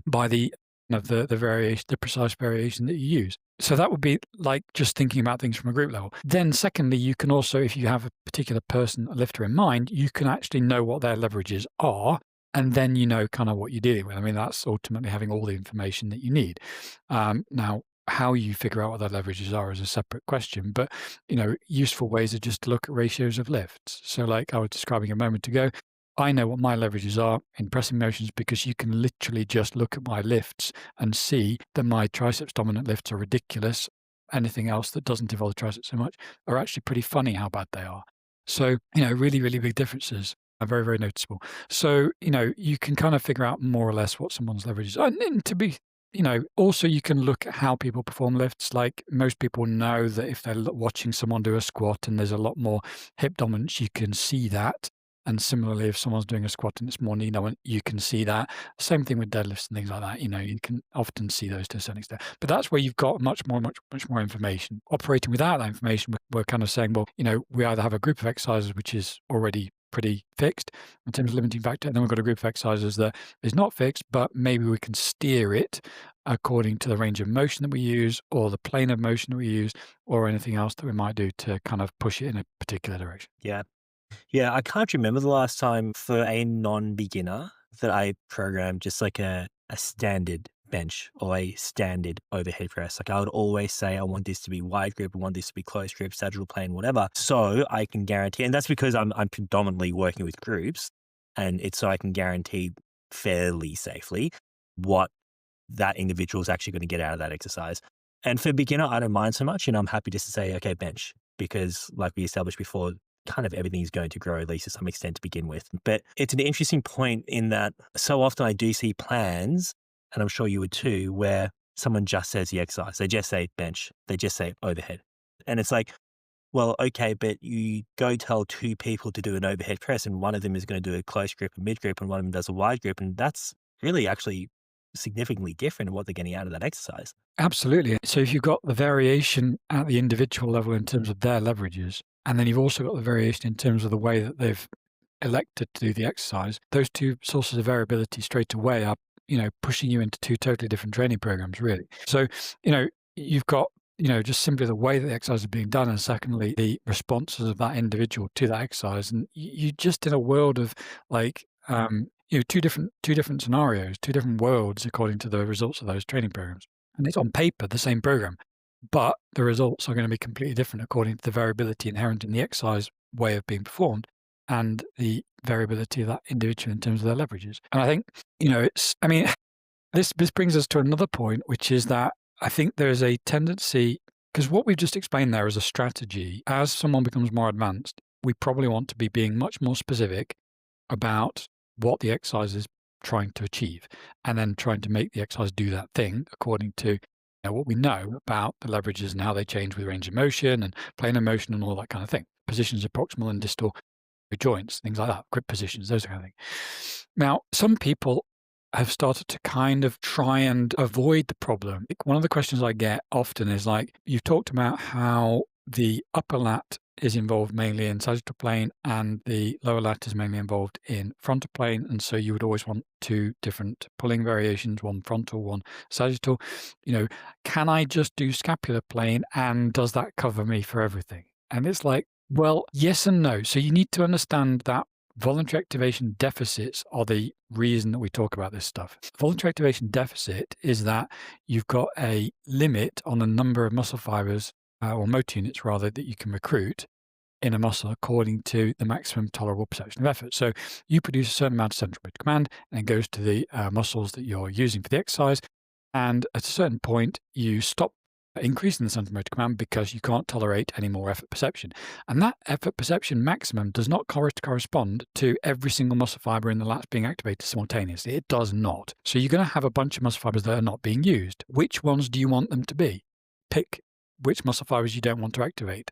Speaker 2: by the variation, the precise variation that you use. So that would be like just thinking about things from a group level. Then secondly, you can also, if you have a particular person, a lifter in mind, you can actually know what their leverages are, and then you know kind of what you're dealing with. I mean, that's ultimately having all the information that you need. Now, how you figure out what their leverages are is a separate question, but useful ways are just to look at ratios of lifts. So like I was describing a moment ago, I know what my leverages are in pressing motions because you can literally just look at my lifts and see that my triceps dominant lifts are ridiculous. Anything else that doesn't involve the triceps so much are actually pretty funny how bad they are. So, really, really big differences are very, very noticeable. So, you can kind of figure out more or less what someone's leverages are. And to be also you can look at how people perform lifts. Like most people know that if they're watching someone do a squat and there's a lot more hip dominance, you can see that. And similarly, if someone's doing a squat and it's more knee dominant, you can see that. Same thing with deadlifts and things like that. You can often see those to a certain extent. But that's where you've got much more information. Operating without that information, we're kind of saying, well, we either have a group of exercises which is already pretty fixed in terms of limiting factor, and then we've got a group of exercises that is not fixed, but maybe we can steer it according to the range of motion that we use or the plane of motion that we use or anything else that we might do to kind of push it in a particular direction.
Speaker 1: Yeah. Yeah, I can't remember the last time for a non-beginner that I programmed just like a standard bench or a standard overhead press. Like I would always say, I want this to be wide grip, I want this to be close grip, sagittal plane, whatever. So I can guarantee, and that's because I'm predominantly working with groups, and it's so I can guarantee fairly safely what that individual is actually going to get out of that exercise. And for beginner, I don't mind so much, and I'm happy just to say, okay, bench, because like we established before, kind of everything is going to grow at least to some extent to begin with. But it's an interesting point in that so often I do see plans, and I'm sure you would too, where someone just says the exercise. They just say bench. They just say overhead. And it's like, well, okay, but you go tell two people to do an overhead press and one of them is going to do a close grip and mid grip and one of them does a wide grip. And that's really actually significantly different in what they're getting out of that exercise.
Speaker 2: Absolutely. So if you've got the variation at the individual level in terms of their leverages, and then you've also got the variation in terms of the way that they've elected to do the exercise, those two sources of variability straight away are, pushing you into two totally different training programs, really. So, you've got, just simply the way that the exercise is being done, and secondly, the responses of that individual to that exercise. And you just in a world of like, two different scenarios, two different worlds according to the results of those training programs. And it's on paper the same program, but the results are going to be completely different according to the variability inherent in the exercise way of being performed and the variability of that individual in terms of their leverages. And I think, this brings us to another point, which is that I think there's a tendency, because what we've just explained there is a strategy. As someone becomes more advanced, we probably want to be being much more specific about what the exercise is trying to achieve, and then trying to make the exercise do that thing according to what we know about the leverages and how they change with range of motion and plane of motion and all that kind of thing. Positions of proximal and distal joints, things like that, grip positions, those kind of things. Now, some people have started to kind of try and avoid the problem. One of the questions I get often is like, you've talked about how the upper lat is involved mainly in sagittal plane and the lower lat is mainly involved in frontal plane. And so you would always want two different pulling variations, one frontal, one sagittal. Can I just do scapular plane and does that cover me for everything? And it's like, well, yes and no. So you need to understand that voluntary activation deficits are the reason that we talk about this stuff. Voluntary activation deficit is that you've got a limit on the number of muscle fibers or motor units rather, that you can recruit in a muscle according to the maximum tolerable perception of effort. So you produce a certain amount of central motor command and it goes to the muscles that you're using for the exercise. And at a certain point, you stop increasing the central motor command because you can't tolerate any more effort perception. And that effort perception maximum does not correspond to every single muscle fiber in the lats being activated simultaneously. It does not. So you're going to have a bunch of muscle fibers that are not being used. Which ones do you want them to be? Pick which muscle fibers you don't want to activate.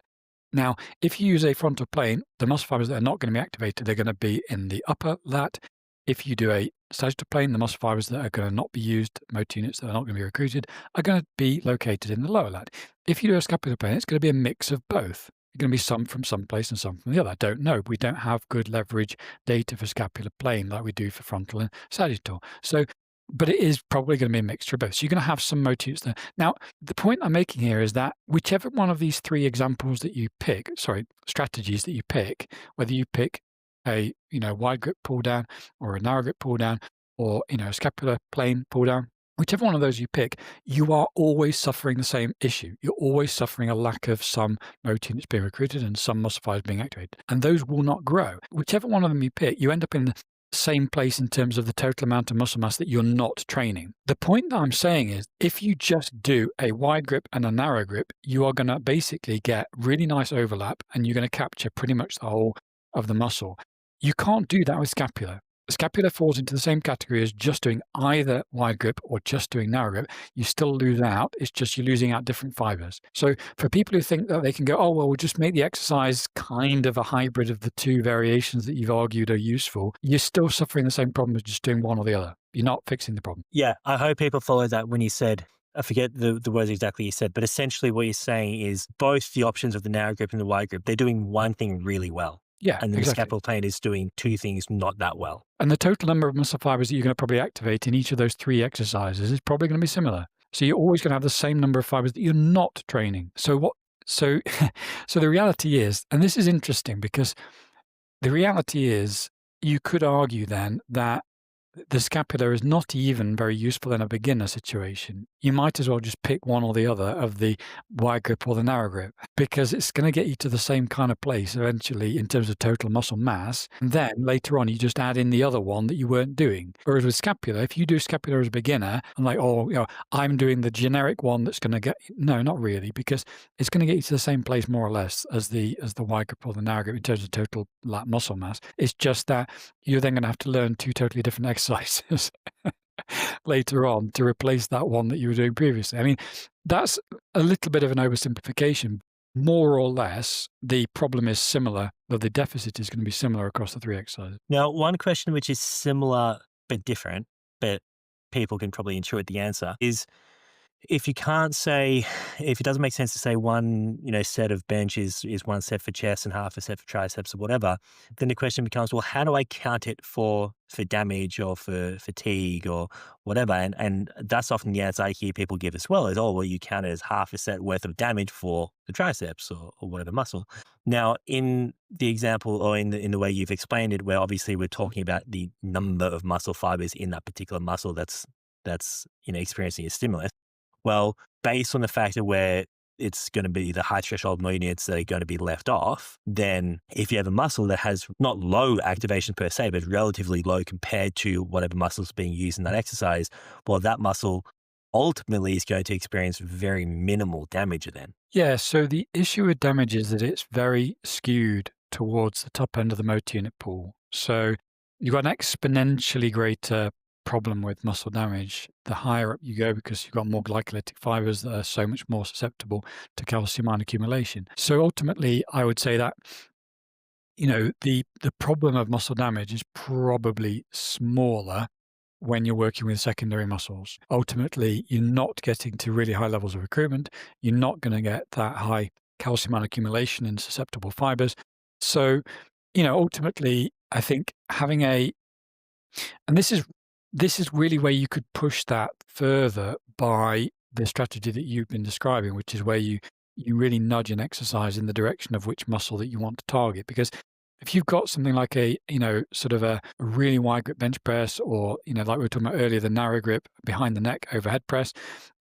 Speaker 2: Now, if you use a frontal plane, the muscle fibers that are not going to be activated, they're going to be in the upper lat. If you do a sagittal plane, the muscle fibers that are going to not be used, motor units that are not going to be recruited, are going to be located in the lower lat. If you do a scapular plane, it's going to be a mix of both. It's going to be some from some place and some from the other. I don't know. We don't have good leverage data for scapular plane like we do for frontal and sagittal. But it is probably going to be a mixture of both. So you're going to have some motor units there. Now, the point I'm making here is that whichever one of these three examples that you pick, strategies that you pick, whether you pick a wide grip pull down or a narrow grip pull down or a scapular plane pull down, whichever one of those you pick, you are always suffering the same issue. You're always suffering a lack of some motor units being recruited and some muscle fibers being activated, and those will not grow. Whichever one of them you pick, you end up in the same place in terms of the total amount of muscle mass that you're not training. The point that I'm saying is if you just do a wide grip and a narrow grip, you are going to basically get really nice overlap and you're going to capture pretty much the whole of the muscle. You can't do that with scapular. Scapular falls into the same category as just doing either wide grip or just doing narrow grip. You still lose out. It's just you're losing out different fibers. So for people who think that they can go, oh, well, we'll just make the exercise kind of a hybrid of the two variations that you've argued are useful, you're still suffering the same problem as just doing one or the other. You're not fixing the problem.
Speaker 1: Yeah, I hope people follow that when you said, I forget the words exactly you said, but essentially what you're saying is both the options of the narrow grip and the wide grip, they're doing one thing really well.
Speaker 2: Yeah,
Speaker 1: and then
Speaker 2: exactly.
Speaker 1: the scapular plane is doing two things not that well.
Speaker 2: And the total number of muscle fibers that you're going to probably activate in each of those three exercises is probably going to be similar. So you're always going to have the same number of fibers that you're not training. So the reality is, and this is interesting because the reality is you could argue then that the scapular is not even very useful in a beginner situation. You might as well just pick one or the other of the wide grip or the narrow grip because it's going to get you to the same kind of place eventually in terms of total muscle mass. And then later on, you just add in the other one that you weren't doing. Whereas with scapular, if you do scapular as a beginner and I'm doing the generic one that's going to get, no, not really, because it's going to get you to the same place more or less as the wide grip or the narrow grip in terms of total lat muscle mass. It's just that you're then going to have to learn two totally different exercises later on to replace that one that you were doing previously. I mean, that's a little bit of an oversimplification. More or less, the problem is similar, or the deficit is going to be similar across the three exercises.
Speaker 1: Now, one question which is similar but different, but people can probably intuit the answer, is if it doesn't make sense to say one, set of bench is one set for chest and half a set for triceps or whatever, then the question becomes, well, how do I count it for damage or for fatigue or whatever? And that's often the answer I hear people give as well is, oh, well, you count it as half a set worth of damage for the triceps or whatever muscle. Now, in the example or in the way you've explained it, where obviously we're talking about the number of muscle fibers in that particular muscle that's experiencing a stimulus. Well, based on the fact that where it's going to be the high threshold motor units that are going to be left off, then if you have a muscle that has not low activation per se, but relatively low compared to whatever muscle is being used in that exercise, well, that muscle ultimately is going to experience very minimal damage then.
Speaker 2: Yeah, so the issue with damage is that it's very skewed towards the top end of the motor unit pool. So you've got an exponentially greater problem with muscle damage the higher up you go because you've got more glycolytic fibers that are so much more susceptible to calcium ion accumulation. So ultimately, I would say that the problem of muscle damage is probably smaller when you're working with secondary muscles. Ultimately, you're not getting to really high levels of recruitment. You're not going to get that high calcium ion accumulation in susceptible fibers. So, ultimately, I think having and this is really where you could push that further by the strategy that you've been describing, which is where you really nudge an exercise in the direction of which muscle that you want to target. Because if you've got something like a really wide grip bench press or, like we were talking about earlier, the narrow grip behind the neck overhead press,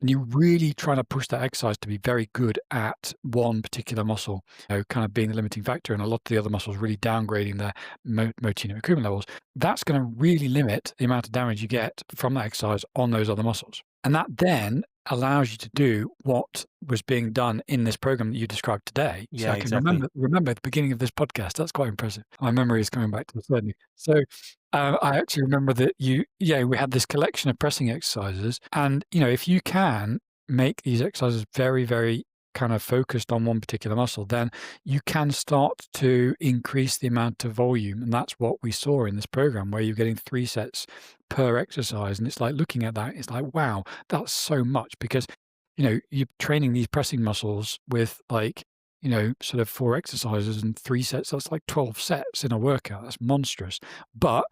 Speaker 2: and you're really trying to push that exercise to be very good at one particular muscle, kind of being the limiting factor, and a lot of the other muscles really downgrading their motor unit recruitment levels, that's going to really limit the amount of damage you get from that exercise on those other muscles. And that then allows you to do what was being done in this program that you described today. So
Speaker 1: Yeah,
Speaker 2: I can
Speaker 1: exactly.
Speaker 2: remember the beginning of this podcast. That's quite impressive. My memory is coming back to the certainly. So I actually remember that we had this collection of pressing exercises, and if you can make these exercises very, very kind of focused on one particular muscle, then you can start to increase the amount of volume, and that's what we saw in this program, where you're getting 3 sets per exercise, and it's like looking at that, it's like, wow, that's so much because, you're training these pressing muscles with like, sort of 4 exercises and 3 sets. That's like 12 sets in a workout. That's monstrous. But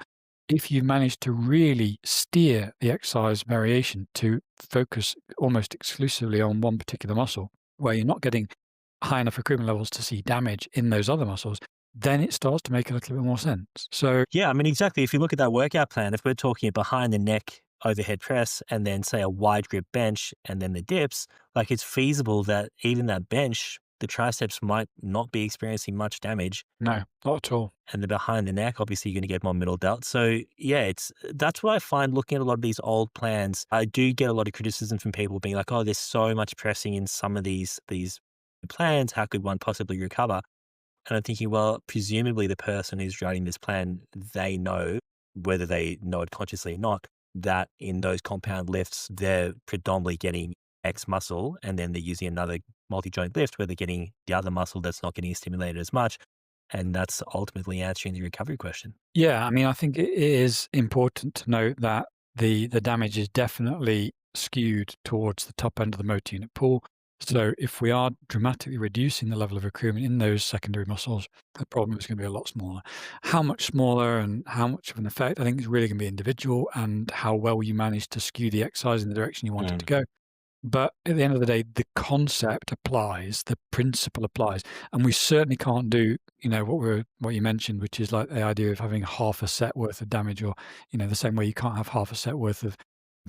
Speaker 2: if you manage to really steer the exercise variation to focus almost exclusively on one particular muscle, where you're not getting high enough recruitment levels to see damage in those other muscles, then it starts to make a little bit more sense. So
Speaker 1: Yeah, I mean, exactly. If you look at that workout plan, if we're talking behind the neck overhead press and then say a wide grip bench and then the dips, like it's feasible that even that bench, the triceps might not be experiencing much damage.
Speaker 2: no, not at all.
Speaker 1: And the behind the neck, obviously, you're going to get more middle delt. So yeah, that's what I find looking at a lot of these old plans. I do get a lot of criticism from people being like, "Oh, there's so much pressing in some of these plans. How could one possibly recover?" And I'm thinking, well, presumably the person who's writing this plan, they know, whether they know it consciously or not, that in those compound lifts, they're predominantly getting X muscle, and then they're using another multi-joint lift where they're getting the other muscle that's not getting stimulated as much. And that's ultimately answering the recovery question.
Speaker 2: Yeah, I mean, I think it is important to note that the damage is definitely skewed towards the top end of the motor unit pool. So if we are dramatically reducing the level of recruitment in those secondary muscles, the problem is going to be a lot smaller. How much smaller and how much of an effect, I think is really going to be individual, and how well you manage to skew the exercise in the direction you want it to
Speaker 1: Mm.
Speaker 2: go. But at the end of the day, the concept applies, the principle applies, and we certainly can't do, what you mentioned, which is like the idea of having half a set worth of damage, or the same way you can't have half a set worth of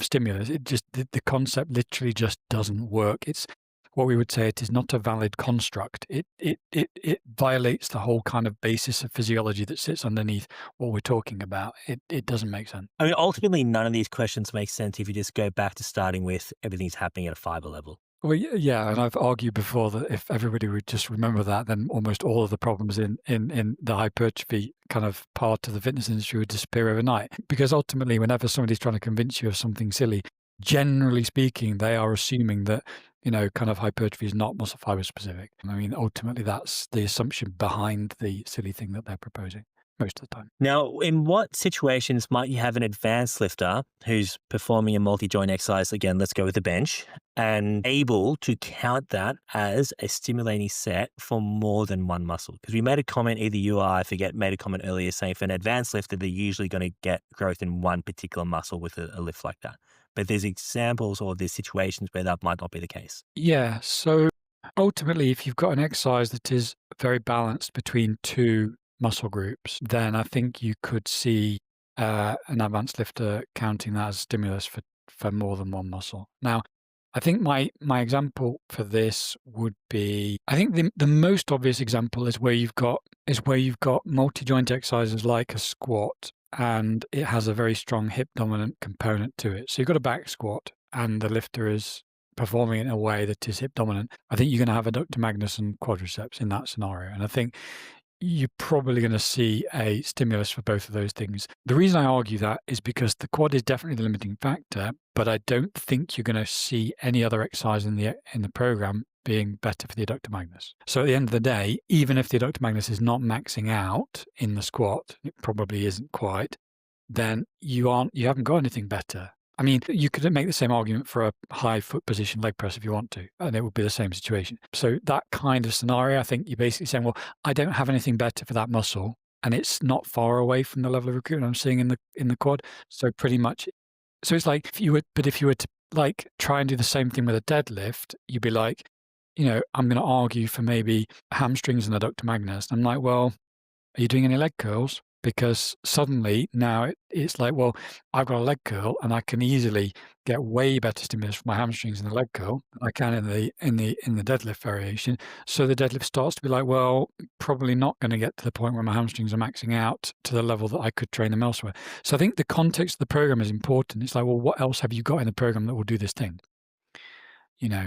Speaker 2: stimulus. It just the concept literally just doesn't work. It's what we would say it is not a valid construct. It violates the whole kind of basis of physiology that sits underneath what we're talking about. It doesn't make sense.
Speaker 1: I mean, ultimately, none of these questions make sense if you just go back to starting with everything's happening at a fiber level.
Speaker 2: Well, yeah, and I've argued before that if everybody would just remember that, then almost all of the problems in the hypertrophy kind of part of the fitness industry would disappear overnight. Because ultimately, whenever somebody's trying to convince you of something silly, generally speaking, they are assuming that, kind of hypertrophy is not muscle fiber specific. I mean, ultimately, that's the assumption behind the silly thing that they're proposing most of the time.
Speaker 1: Now, in what situations might you have an advanced lifter who's performing a multi-joint exercise, again, let's go with the bench, and able to count that as a stimulating set for more than one muscle? Because we made a comment, either you or I forget, made a comment earlier saying for an advanced lifter, they're usually going to get growth in one particular muscle with a lift like that. But there's examples or there's situations where that might not be the case.
Speaker 2: Yeah. So ultimately, if you've got an exercise that is very balanced between two muscle groups, then I think you could see an advanced lifter counting that as stimulus for more than one muscle. Now, I think my example for this would be, I think the most obvious example is where you've got multi-joint exercises like a squat, and it has a very strong hip dominant component to it. So you've got a back squat and the lifter is performing it in a way that is hip dominant. I think you're going to have adductor magnus and quadriceps in that scenario. And I think you're probably going to see a stimulus for both of those things. The reason I argue that is because the quad is definitely the limiting factor, but I don't think you're going to see any other exercise in the program being better for the adductor magnus. So at the end of the day, even if the adductor magnus is not maxing out in the squat, it probably isn't quite, then you haven't got anything better. I mean, you could make the same argument for a high foot position leg press if you want to, and it would be the same situation. So that kind of scenario, I think you're basically saying, well, I don't have anything better for that muscle, and it's not far away from the level of recruitment I'm seeing in the quad. So pretty much, so it's like if you were to like try and do the same thing with a deadlift, you'd be like, I'm going to argue for maybe hamstrings and adductor magnus. I'm like, well, are you doing any leg curls? Because suddenly now it's like, well, I've got a leg curl and I can easily get way better stimulus from my hamstrings in the leg curl than I can in the deadlift variation. So the deadlift starts to be like, well, probably not going to get to the point where my hamstrings are maxing out to the level that I could train them elsewhere. So I think the context of the program is important. It's like, well, what else have you got in the program that will do this thing?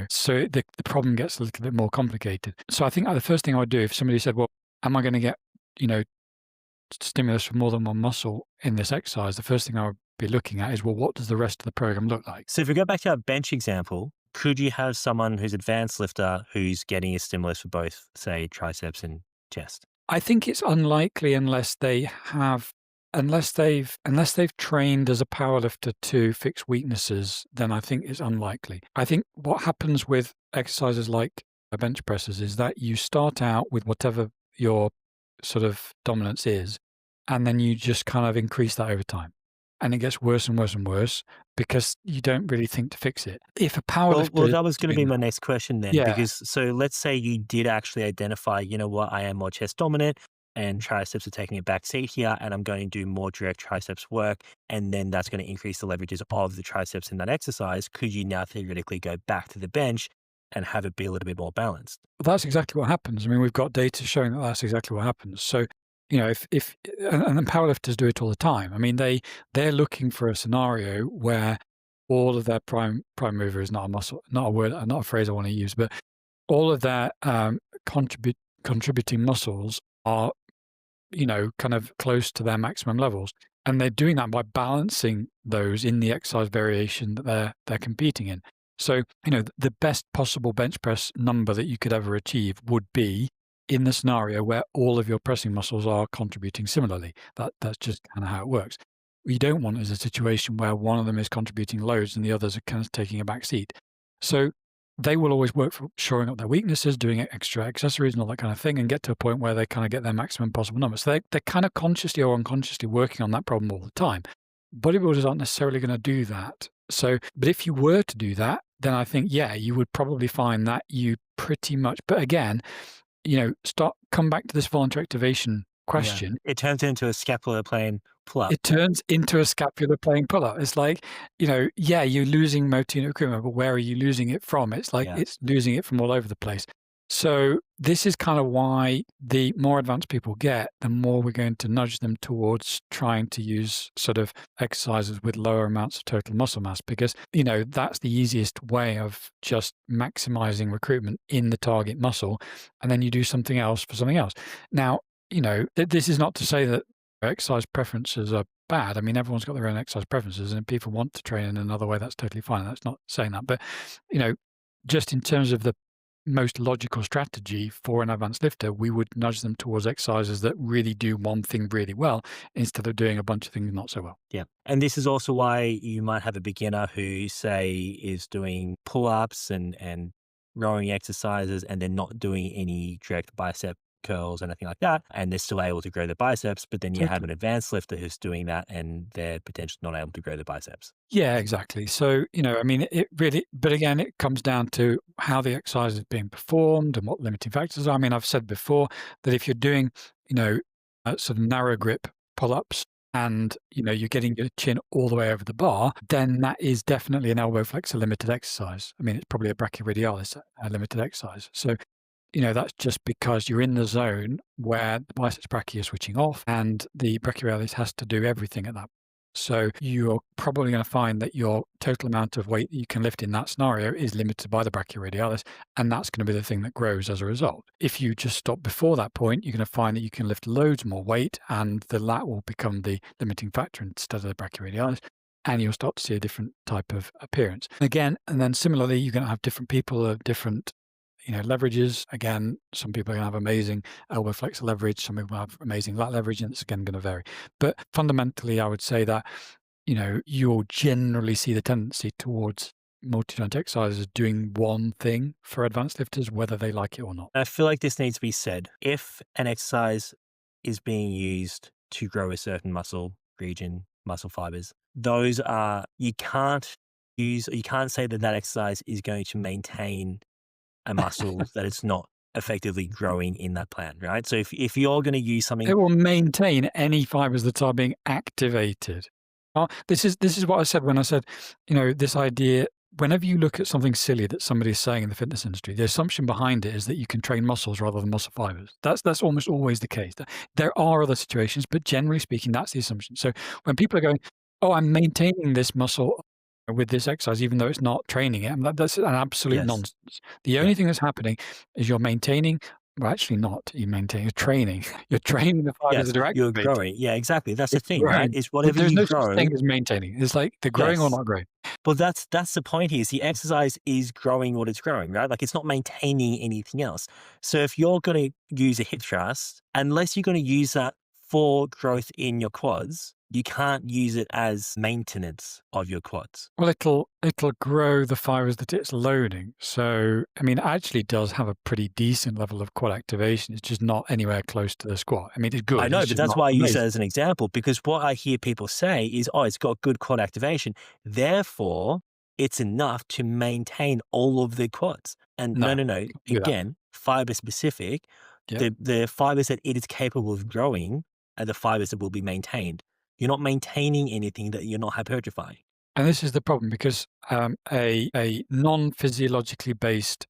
Speaker 2: So the problem gets a little bit more complicated. So I think the first thing I would do if somebody said, well, am I going to get, you know, stimulus from more than one muscle in this exercise? The first thing I would be looking at is, well, what does the rest of the program look like?
Speaker 1: So if we go back to our bench example, could you have someone who's advanced lifter who's getting a stimulus for both, say, triceps and chest?
Speaker 2: I think it's unlikely unless they've trained as a powerlifter to fix weaknesses, then I think it's unlikely. I think what happens with exercises like bench presses is that you start out with whatever your sort of dominance is, and then you just kind of increase that over time. And it gets worse and worse and worse because you don't really think to fix it. If a powerlifter
Speaker 1: Well,
Speaker 2: is
Speaker 1: that was going to
Speaker 2: doing
Speaker 1: be my
Speaker 2: that,
Speaker 1: next question then,
Speaker 2: yeah,
Speaker 1: because so let's say you did actually identify, you know what, I am more chest dominant and triceps are taking a back seat here, and I'm going to do more direct triceps work, and then that's going to increase the leverages of the triceps in that exercise. Could you now theoretically go back to the bench and have it be a little bit more balanced?
Speaker 2: that's exactly what happens. I mean, we've got data showing that that's exactly what happens. So, if and then powerlifters do it all the time. I mean, they're looking for a scenario where all of their prime mover is not a muscle, not a word, not a phrase I want to use, but all of their contributing muscles are kind of close to their maximum levels. And they're doing that by balancing those in the exercise variation that they're competing in. So, the best possible bench press number that you could ever achieve would be in the scenario where all of your pressing muscles are contributing similarly. That's just kind of how it works. What you don't want is a situation where one of them is contributing loads and the others are kind of taking a back seat. So they will always work for shoring up their weaknesses, doing extra accessories and all that kind of thing, and get to a point where they kind of get their maximum possible number. So they're kind of consciously or unconsciously working on that problem all the time. Bodybuilders aren't necessarily going to do that. So, but if you were to do that, then I think, yeah, you would probably find that you pretty much, but again, come back to this voluntary activation question.
Speaker 1: It turns into a scapular plane pull up.
Speaker 2: It turns into a scapular plane pull-up. It's like, yeah, you're losing motor unit recruitment, but where are you losing it from? It's like it's losing it from all over the place. So this is kind of why the more advanced people get, the more we're going to nudge them towards trying to use sort of exercises with lower amounts of total muscle mass, because, that's the easiest way of just maximizing recruitment in the target muscle. And then you do something else for something else. Now, this is not to say that exercise preferences are bad. I mean, everyone's got their own exercise preferences, and if people want to train in another way, that's totally fine. That's not saying that. But, just in terms of the most logical strategy for an advanced lifter, we would nudge them towards exercises that really do one thing really well instead of doing a bunch of things not so well.
Speaker 1: Yeah. And this is also why you might have a beginner who, say, is doing pull-ups and rowing exercises, and they're not doing any direct bicep curls or anything like that, and they're still able to grow their biceps. But then you have an advanced lifter who's doing that, and they're potentially not able to grow their biceps.
Speaker 2: Yeah, exactly. So, I mean, it really, but again, it comes down to how the exercise is being performed and what limiting factors are. I mean, I've said before that if you're doing, sort of narrow grip pull-ups and, you're getting your chin all the way over the bar, then that is definitely an elbow flexor limited exercise. I mean, it's probably a brachioradialis limited exercise. So, that's just because you're in the zone where the biceps brachii are switching off and the brachioradialis has to do everything at that. So you're probably going to find that your total amount of weight that you can lift in that scenario is limited by the brachioradialis, and that's going to be the thing that grows as a result. If you just stop before that point, you're going to find that you can lift loads more weight, and the lat will become the limiting factor instead of the brachioradialis, and you'll start to see a different type of appearance. Again, and then similarly, you're going to have different people of different leverages. Again, some people are going to have amazing elbow flexor leverage. Some people have amazing lat leverage, and it's again going to vary. But fundamentally, I would say that, you'll generally see the tendency towards multi-joint exercises doing one thing for advanced lifters, whether they like it or not.
Speaker 1: I feel like this needs to be said. If an exercise is being used to grow a certain muscle region, muscle fibers, those are, you can't say that that exercise is going to maintain a muscle that it's not effectively growing in that plan, right? So if you're going to use something,
Speaker 2: it will maintain any fibers that are being activated. This is what I said when I said, this idea, whenever you look at something silly that somebody's saying in the fitness industry, the assumption behind it is that you can train muscles rather than muscle fibers. That's almost always the case. There are other situations, but generally speaking, that's the assumption. So when people are going, oh, I'm maintaining this muscle with this exercise, even though it's not training it. And that's an absolute
Speaker 1: Yes.
Speaker 2: nonsense. The
Speaker 1: Yeah.
Speaker 2: only thing that's happening is you're maintaining, well, actually not, you maintain, you're training. You're training the fibers
Speaker 1: Yes.
Speaker 2: that are
Speaker 1: You're
Speaker 2: activated.
Speaker 1: growing. Yeah, exactly. That's the
Speaker 2: It's
Speaker 1: thing, right?
Speaker 2: growing.
Speaker 1: Is whatever
Speaker 2: There's
Speaker 1: you
Speaker 2: no such
Speaker 1: grow.
Speaker 2: thing as maintaining. It's like they're growing or
Speaker 1: Yes.
Speaker 2: not growing.
Speaker 1: Well, that's the point here is the exercise is growing what it's growing, right? Like it's not maintaining anything else. So if you're going to use a hip thrust, unless you're going to use that for growth in your quads, you can't use it as maintenance of your quads.
Speaker 2: Well, it'll grow the fibers that it's loading. So, I mean, it actually does have a pretty decent level of quad activation. It's just not anywhere close to the squat. I mean, it's
Speaker 1: I
Speaker 2: good.
Speaker 1: know,
Speaker 2: It's
Speaker 1: but
Speaker 2: just
Speaker 1: that's
Speaker 2: not
Speaker 1: why I use it
Speaker 2: amazing.
Speaker 1: as an example because what I hear people say is, oh, it's got good quad activation. Therefore, it's enough to maintain all of the quads. And no,
Speaker 2: No,
Speaker 1: no, no.
Speaker 2: can't do that.
Speaker 1: Again, fiber specific,
Speaker 2: Yeah.
Speaker 1: the fibers that it is capable of growing are the fibers that will be maintained. You're not maintaining anything that you're not hypertrophying.
Speaker 2: And this is the problem because a non-physiologically based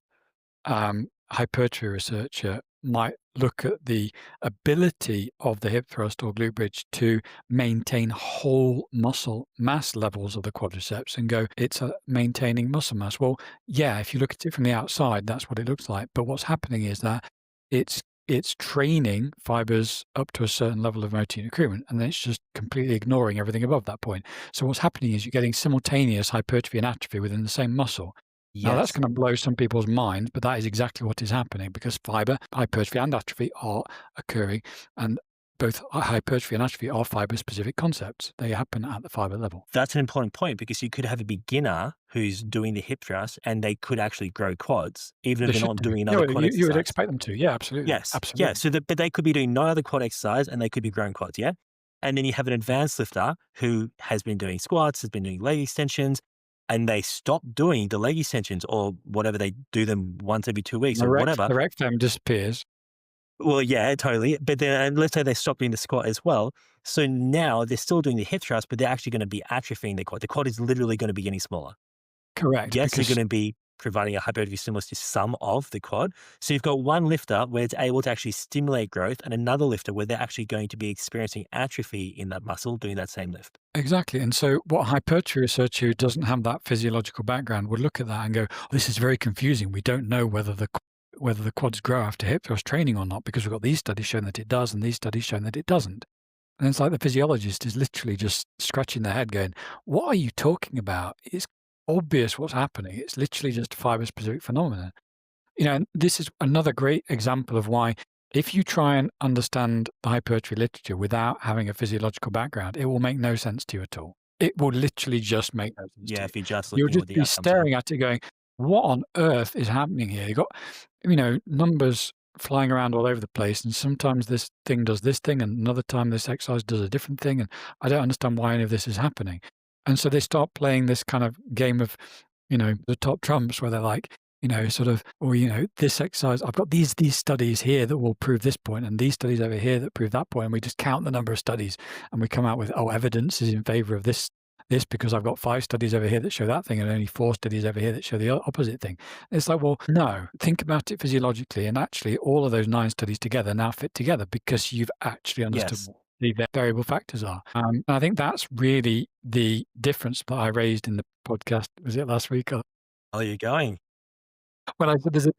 Speaker 2: hypertrophy researcher might look at the ability of the hip thrust or glute bridge to maintain whole muscle mass levels of the quadriceps and go, it's maintaining muscle mass. Well, yeah, if you look at it from the outside, that's what it looks like. But what's happening is that it's it's training fibers up to a certain level of motor unit recruitment, and then it's just completely ignoring everything above that point. So what's happening is you're getting simultaneous hypertrophy and atrophy within the same muscle. Now that's
Speaker 1: Yes.
Speaker 2: gonna blow some people's minds, but that is exactly what is happening because fiber, hypertrophy, and atrophy are occurring, and both hypertrophy and atrophy are fiber-specific concepts. They happen at the fiber level.
Speaker 1: That's an important point because you could have a beginner who's doing the hip thrust and they could actually grow quads, even if
Speaker 2: They
Speaker 1: they're
Speaker 2: should
Speaker 1: not
Speaker 2: do.
Speaker 1: doing
Speaker 2: Yeah,
Speaker 1: another
Speaker 2: well,
Speaker 1: quad
Speaker 2: you would
Speaker 1: exercise.
Speaker 2: expect them to. Yeah, absolutely.
Speaker 1: Yes. Yeah.
Speaker 2: Absolutely.
Speaker 1: But they could be doing no other quad exercise and they could be growing quads. Yeah. And then you have an advanced lifter who has been doing squats, has been doing leg extensions, and they stop doing the leg extensions or whatever they do them once every 2 weeks
Speaker 2: The
Speaker 1: or
Speaker 2: rec
Speaker 1: whatever.
Speaker 2: the rec fem disappears.
Speaker 1: Well, yeah, totally. But then let's say they stop doing the squat as well. So now they're still doing the hip thrust, but they're actually going to be atrophying the quad. The quad is literally going to be getting smaller.
Speaker 2: Correct,
Speaker 1: Yes, they're
Speaker 2: because
Speaker 1: going to be providing a hypertrophy stimulus to some of the quad. So you've got one lifter where it's able to actually stimulate growth and another lifter where they're actually going to be experiencing atrophy in that muscle doing that same lift.
Speaker 2: exactly, and so what a hypertrophy researcher who doesn't have that physiological background would look at that and go, "Oh, this is very confusing. We don't know whether the quads grow after hip thrust training or not because we've got these studies showing that it does and these studies showing that it doesn't." And it's like the physiologist is literally just scratching their head going, "What are you talking about? It's obvious what's happening. It's literally just a fiber-specific phenomenon." And this is another great example of why if you try and understand the hypertrophy literature without having a physiological background, it will make no sense to you at all. It will literally just make no sense to
Speaker 1: Yeah,
Speaker 2: you.
Speaker 1: if you're just
Speaker 2: You'll
Speaker 1: looking at what
Speaker 2: just
Speaker 1: the
Speaker 2: be
Speaker 1: outcomes are.
Speaker 2: staring at it going, "What on earth is happening here?" You've got, numbers flying around all over the place, and sometimes this thing does this thing, and another time this exercise does a different thing, and I don't understand why any of this is happening. And so they start playing this kind of game of, the top trumps where they're like, sort of, or, this exercise, I've got these studies here that will prove this point, and these studies over here that prove that point, and we just count the number of studies, and we come out with, oh, evidence is in favor of this because I've got 5 studies over here that show that thing, and only 4 studies over here that show the opposite thing. It's like, well, no, think about it physiologically, and actually all of those 9 studies together now fit together because you've actually understood
Speaker 1: Yes.
Speaker 2: what the variable factors are. And I think that's really the difference that I raised in the podcast. Was it last week?
Speaker 1: Oh, you're going.
Speaker 2: When I said there's a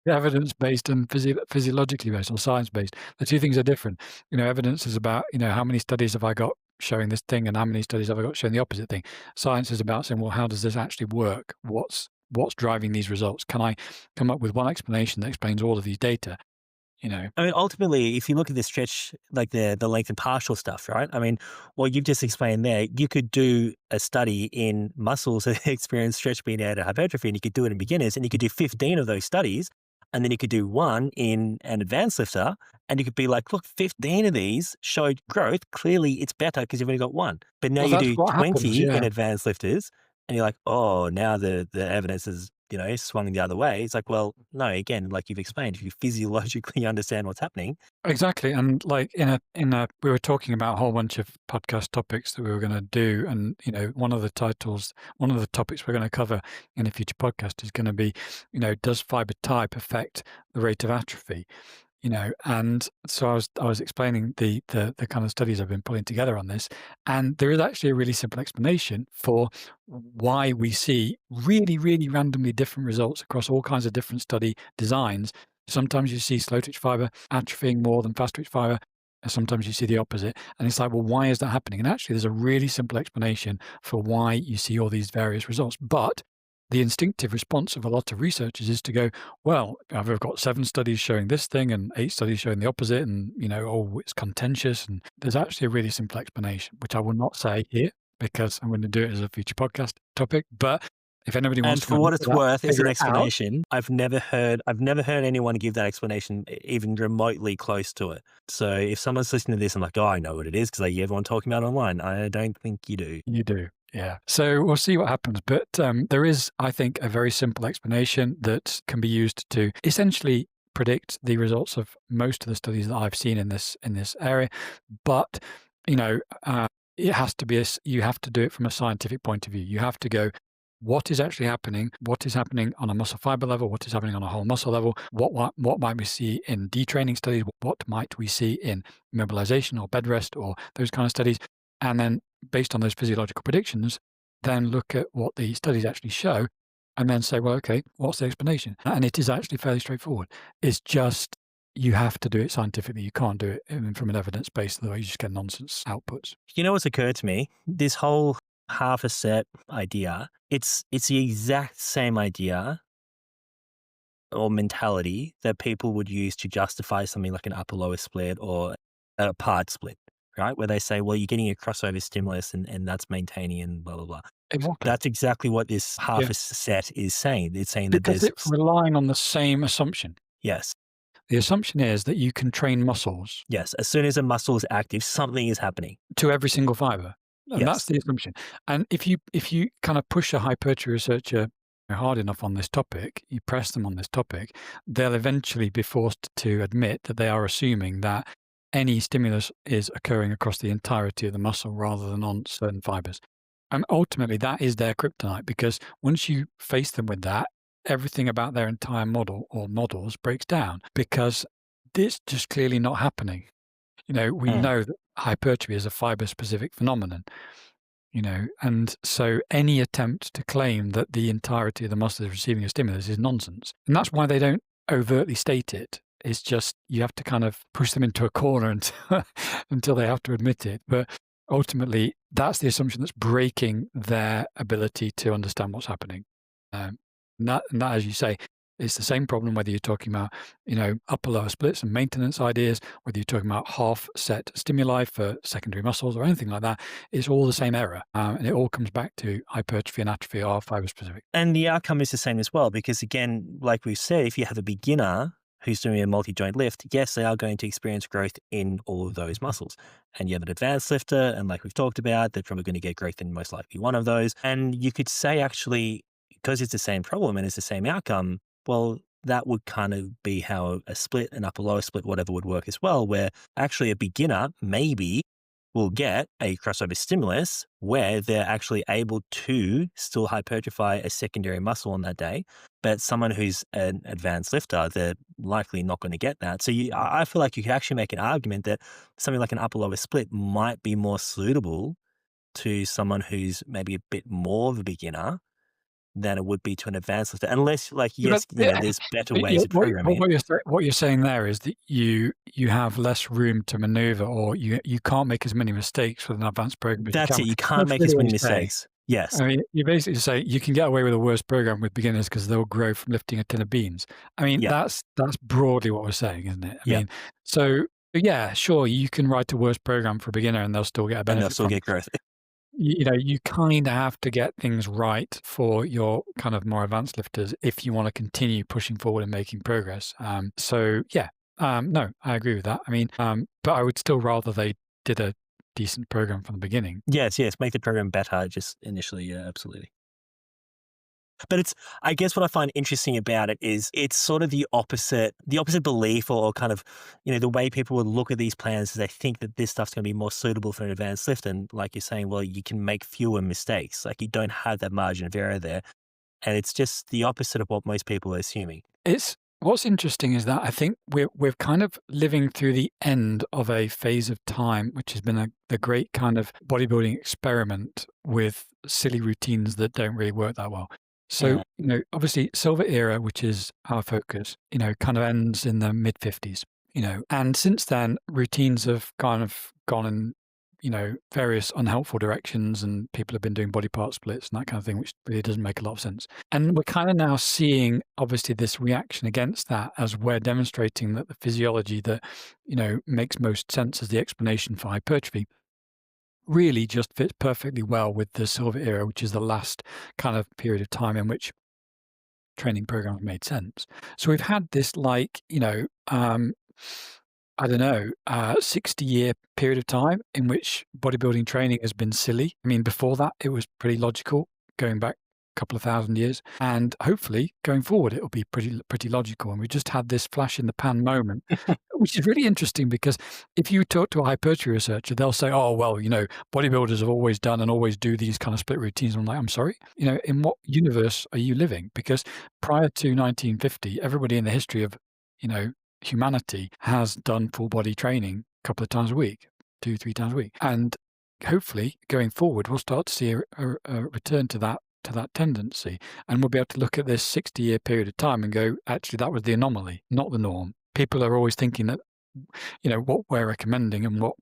Speaker 2: evidence-based and physiologically based or science-based. The 2 things are different. Evidence is about, how many studies have I got showing this thing and how many studies have I got showing the opposite thing. Science is about saying, well, how does this actually work? What's driving these results? Can I come up with one explanation that explains all of these data?
Speaker 1: I mean, ultimately, if you look at the stretch, like the length and partial stuff, right? I mean, what you've just explained there, you could do a study in muscles that experience stretch being out of hypertrophy, and you could do it in beginners, and you could do 15 of those studies, and then you could do one in an advanced lifter, and you could be like, look, 15 of these showed growth. Clearly, it's better because you've only got one. But now
Speaker 2: Well,
Speaker 1: you
Speaker 2: that's
Speaker 1: do
Speaker 2: what happens,
Speaker 1: 20 in
Speaker 2: yeah.
Speaker 1: advanced lifters, and you're like, oh, now the evidence is swung the other way. It's like, well, no, again, like you've explained, if you physiologically understand what's happening.
Speaker 2: Exactly, and, like, in a we were talking about a whole bunch of podcast topics that we were gonna do, and, one of the topics we're gonna cover in a future podcast is gonna be, does fiber type affect the rate of atrophy? And so I was explaining the kind of studies I've been putting together on this, and there is actually a really simple explanation for why we see really, really randomly different results across all kinds of different study designs. Sometimes you see slow twitch fiber atrophying more than fast twitch fiber, and sometimes you see the opposite. And it's like, well, why is that happening? And actually, there's a really simple explanation for why you see all these various results. But the instinctive response of a lot of researchers is to go, well, I've got 7 studies showing this thing and 8 studies showing the opposite, and oh, it's contentious. And there's actually a really simple explanation, which I will not say here because I'm going to do it as a future podcast topipic. But if anybody
Speaker 1: And
Speaker 2: wants to go
Speaker 1: for
Speaker 2: and
Speaker 1: what
Speaker 2: look
Speaker 1: it's
Speaker 2: at that,
Speaker 1: worth, it's
Speaker 2: figure
Speaker 1: an
Speaker 2: it out,
Speaker 1: explanation. I've never heard anyone give that explanation even remotely close to it. So if someone's listening to this and like, oh, I know what it is because I hear everyone talking about it online, I don't think you do.
Speaker 2: you do. Yeah. So we'll see what happens. But there is, I think, a very simple explanation that can be used to essentially predict the results of most of the studies that I've seen in this area. But you know, it has to be you have to do it from a scientific point of view. You have to go, what is actually happening? What is happening on a muscle fiber level? What is happening on a whole muscle level? What might we see in detraining studies? What might we see in mobilization or bed rest or those kind of studies? And then based on those physiological predictions, then look at what the studies actually show and then say, well, okay, what's the explanation? And it is actually fairly straightforward. It's just you have to do it scientifically. You can't do it from an evidence base, otherwise you just get nonsense outputs.
Speaker 1: You know what's occurred to me? This whole half a set idea, it's the exact same idea or mentality that people would use to justify something like an upper lower split or a part split, right? Where they say, well, you're getting a crossover stimulus and that's maintaining and blah, blah, blah.
Speaker 2: Exactly.
Speaker 1: That's exactly what this half
Speaker 2: Yeah.
Speaker 1: a set is saying. It's saying that
Speaker 2: Because
Speaker 1: there's,
Speaker 2: it's relying on the same assumption.
Speaker 1: yes,
Speaker 2: The assumption is that you can train muscles
Speaker 1: yes. As soon as a muscle is active, something is happening.
Speaker 2: to every single fiber. And
Speaker 1: Yes.
Speaker 2: that's the assumption. And if you kind of push a hypertrophy researcher hard enough on this topic, you press them on this topic, they'll eventually be forced to admit that they are assuming that any stimulus is occurring across the entirety of the muscle rather than on certain fibers. And ultimately, that is their kryptonite because once you face them with that, everything about their entire model or models breaks down because it's just clearly not happening. We
Speaker 1: Mm.
Speaker 2: know that hypertrophy is a fiber-specific phenomenon, and so any attempt to claim that the entirety of the muscle is receiving a stimulus is nonsense. And that's why they don't overtly state it. It's just you have to kind of push them into a corner until they have to admit it. But ultimately, that's the assumption that's breaking their ability to understand what's happening. And that, as you say, it's the same problem whether you're talking about, upper lower splits and maintenance ideas, whether you're talking about half set stimuli for secondary muscles or anything like that. It's all the same error. And it all comes back to hypertrophy and atrophy are fiber specific.
Speaker 1: And the outcome is the same as well, because again, like we said, if you have a beginner who's doing a multi-joint lift, yes, they are going to experience growth in all of those muscles. And you have an advanced lifter, and like we've talked about, they're probably going to get growth in most likely one of those. And you could say actually, because it's the same problem and it's the same outcome, well, that would kind of be how a split, an upper lower split, whatever would work as well, where actually a beginner maybe will get a crossover stimulus where they're actually able to still hypertrophy a secondary muscle on that day. But someone who's an advanced lifter, they're likely not going to get that. So I feel like you could actually make an argument that something like an upper lower split might be more suitable to someone who's maybe a bit more of a beginner than it would be to an advanced lifter. Unless, like,
Speaker 2: Yeah,
Speaker 1: yes, there's better
Speaker 2: but
Speaker 1: ways of programming it.
Speaker 2: what you're saying there is that you have less room to maneuver, or you can't make as many mistakes with an advanced program as you
Speaker 1: That's
Speaker 2: can.
Speaker 1: it. You can't
Speaker 2: That's
Speaker 1: make
Speaker 2: really
Speaker 1: as
Speaker 2: what
Speaker 1: many
Speaker 2: you're saying.
Speaker 1: mistakes. Yes.
Speaker 2: I mean, you basically say you can get away with a worse program with beginners because they'll grow from lifting a tin of beans. I mean,
Speaker 1: Yeah.
Speaker 2: that's broadly what we're saying, isn't it? I
Speaker 1: Yeah.
Speaker 2: mean, so yeah, sure, you can write a worse program for a beginner and they'll still get a
Speaker 1: And they'll
Speaker 2: benefit
Speaker 1: still
Speaker 2: from
Speaker 1: get
Speaker 2: it.
Speaker 1: growth.
Speaker 2: You kind of have to get things right for your kind of more advanced lifters if you want to continue pushing forward and making progress. So yeah, no, I agree with that. I mean, but I would still rather they did a decent program from the beginning.
Speaker 1: Yes, make the program better just initially. Yeah, absolutely. But I guess what I find interesting about it is it's sort of the opposite belief or kind of, the way people would look at these plans is they think that this stuff's going to be more suitable for an advanced lift. And like you're saying, well, you can make fewer mistakes. Like you don't have that margin of error there. And it's just the opposite of what most people are assuming.
Speaker 2: It's What's interesting is that I think we're kind of living through the end of a phase of time, which has been the great kind of bodybuilding experiment with silly routines that don't really work that well. So,
Speaker 1: Yeah.
Speaker 2: obviously, silver era, which is our focus, kind of ends in the mid 50s, and since then, routines have kind of gone in, various unhelpful directions, and people have been doing body part splits and that kind of thing, which really doesn't make a lot of sense. And we're kind of now seeing, obviously, this reaction against that as we're demonstrating that the physiology that, makes most sense as the explanation for hypertrophy really just fits perfectly well with the silver era, which is the last kind of period of time in which training programs made sense. So we've had this I don't know, 60-year period of time in which bodybuilding training has been silly. I mean, before that, it was pretty logical, going back a couple of thousand years, and hopefully going forward, it'll be pretty logical. And we just had this flash in the pan moment, which is really interesting because if you talk to a hypertrophy researcher, they'll say, "Oh, well, bodybuilders have always done and always do these kind of split routines." I'm like, "I'm sorry, in what universe are you living?" Because prior to 1950, everybody in the history of, you know, humanity has done full body training a couple of times a week, 2, 3 times a week. And hopefully going forward, we'll start to see a return to that tendency. And we'll be able to look at this 60-year period of time and go, actually, that was the anomaly, not the norm. People are always thinking that, what we're recommending and what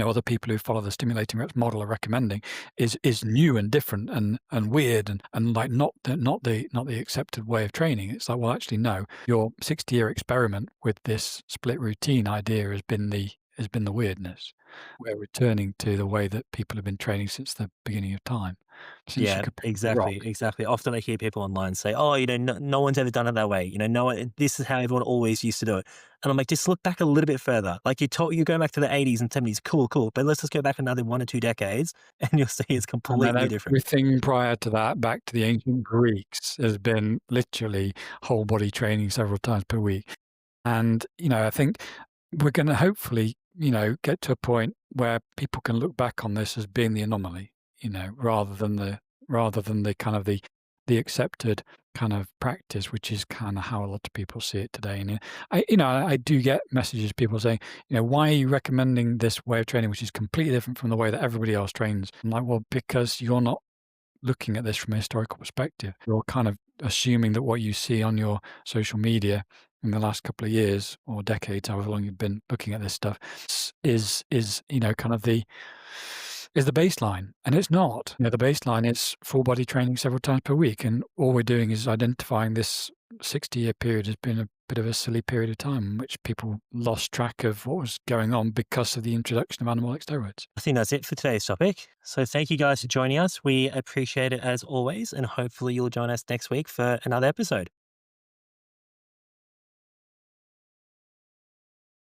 Speaker 2: other people who follow the stimulating reps model are recommending is new and different and weird and like not the accepted way of training. It's like, well, actually, no. Your 60-year experiment with this split routine idea has been the weirdness. We're returning to the way that people have been training since the beginning of time, since you
Speaker 1: Yeah,
Speaker 2: could pick up a rock.
Speaker 1: exactly, exactly. Often I hear people online say, "Oh, no one's ever done it that way. No one, this is how everyone always used to do it." And I'm like, just look back a little bit further. Like you're going back to the 80s and 70s, cool, cool. But let's just go back another 1 or 2 decades, and you'll see it's
Speaker 2: And then
Speaker 1: completely different.
Speaker 2: everything prior to that, back to the ancient Greeks, has been literally whole body training several times per week. And, I think we're going to hopefully, get to a point where people can look back on this as being the anomaly, rather than the kind of the accepted kind of practice, which is kind of how a lot of people see it today. And I do get messages, people saying, why are you recommending this way of training, which is completely different from the way that everybody else trains? I'm like, well, because you're not looking at this from a historical perspective. You're kind of assuming that what you see on your social media in the last couple of years or decades, however long you've been looking at this stuff, is kind of the baseline, and it's not. The baseline is full body training several times per week, and all we're doing is identifying this 60-year period has been a bit of a silly period of time in which people lost track of what was going on because of the introduction of anabolic steroids.
Speaker 1: I think that's it for today's topic. So thank you guys for joining us. We appreciate it as always, and hopefully you'll join us next week for another episode.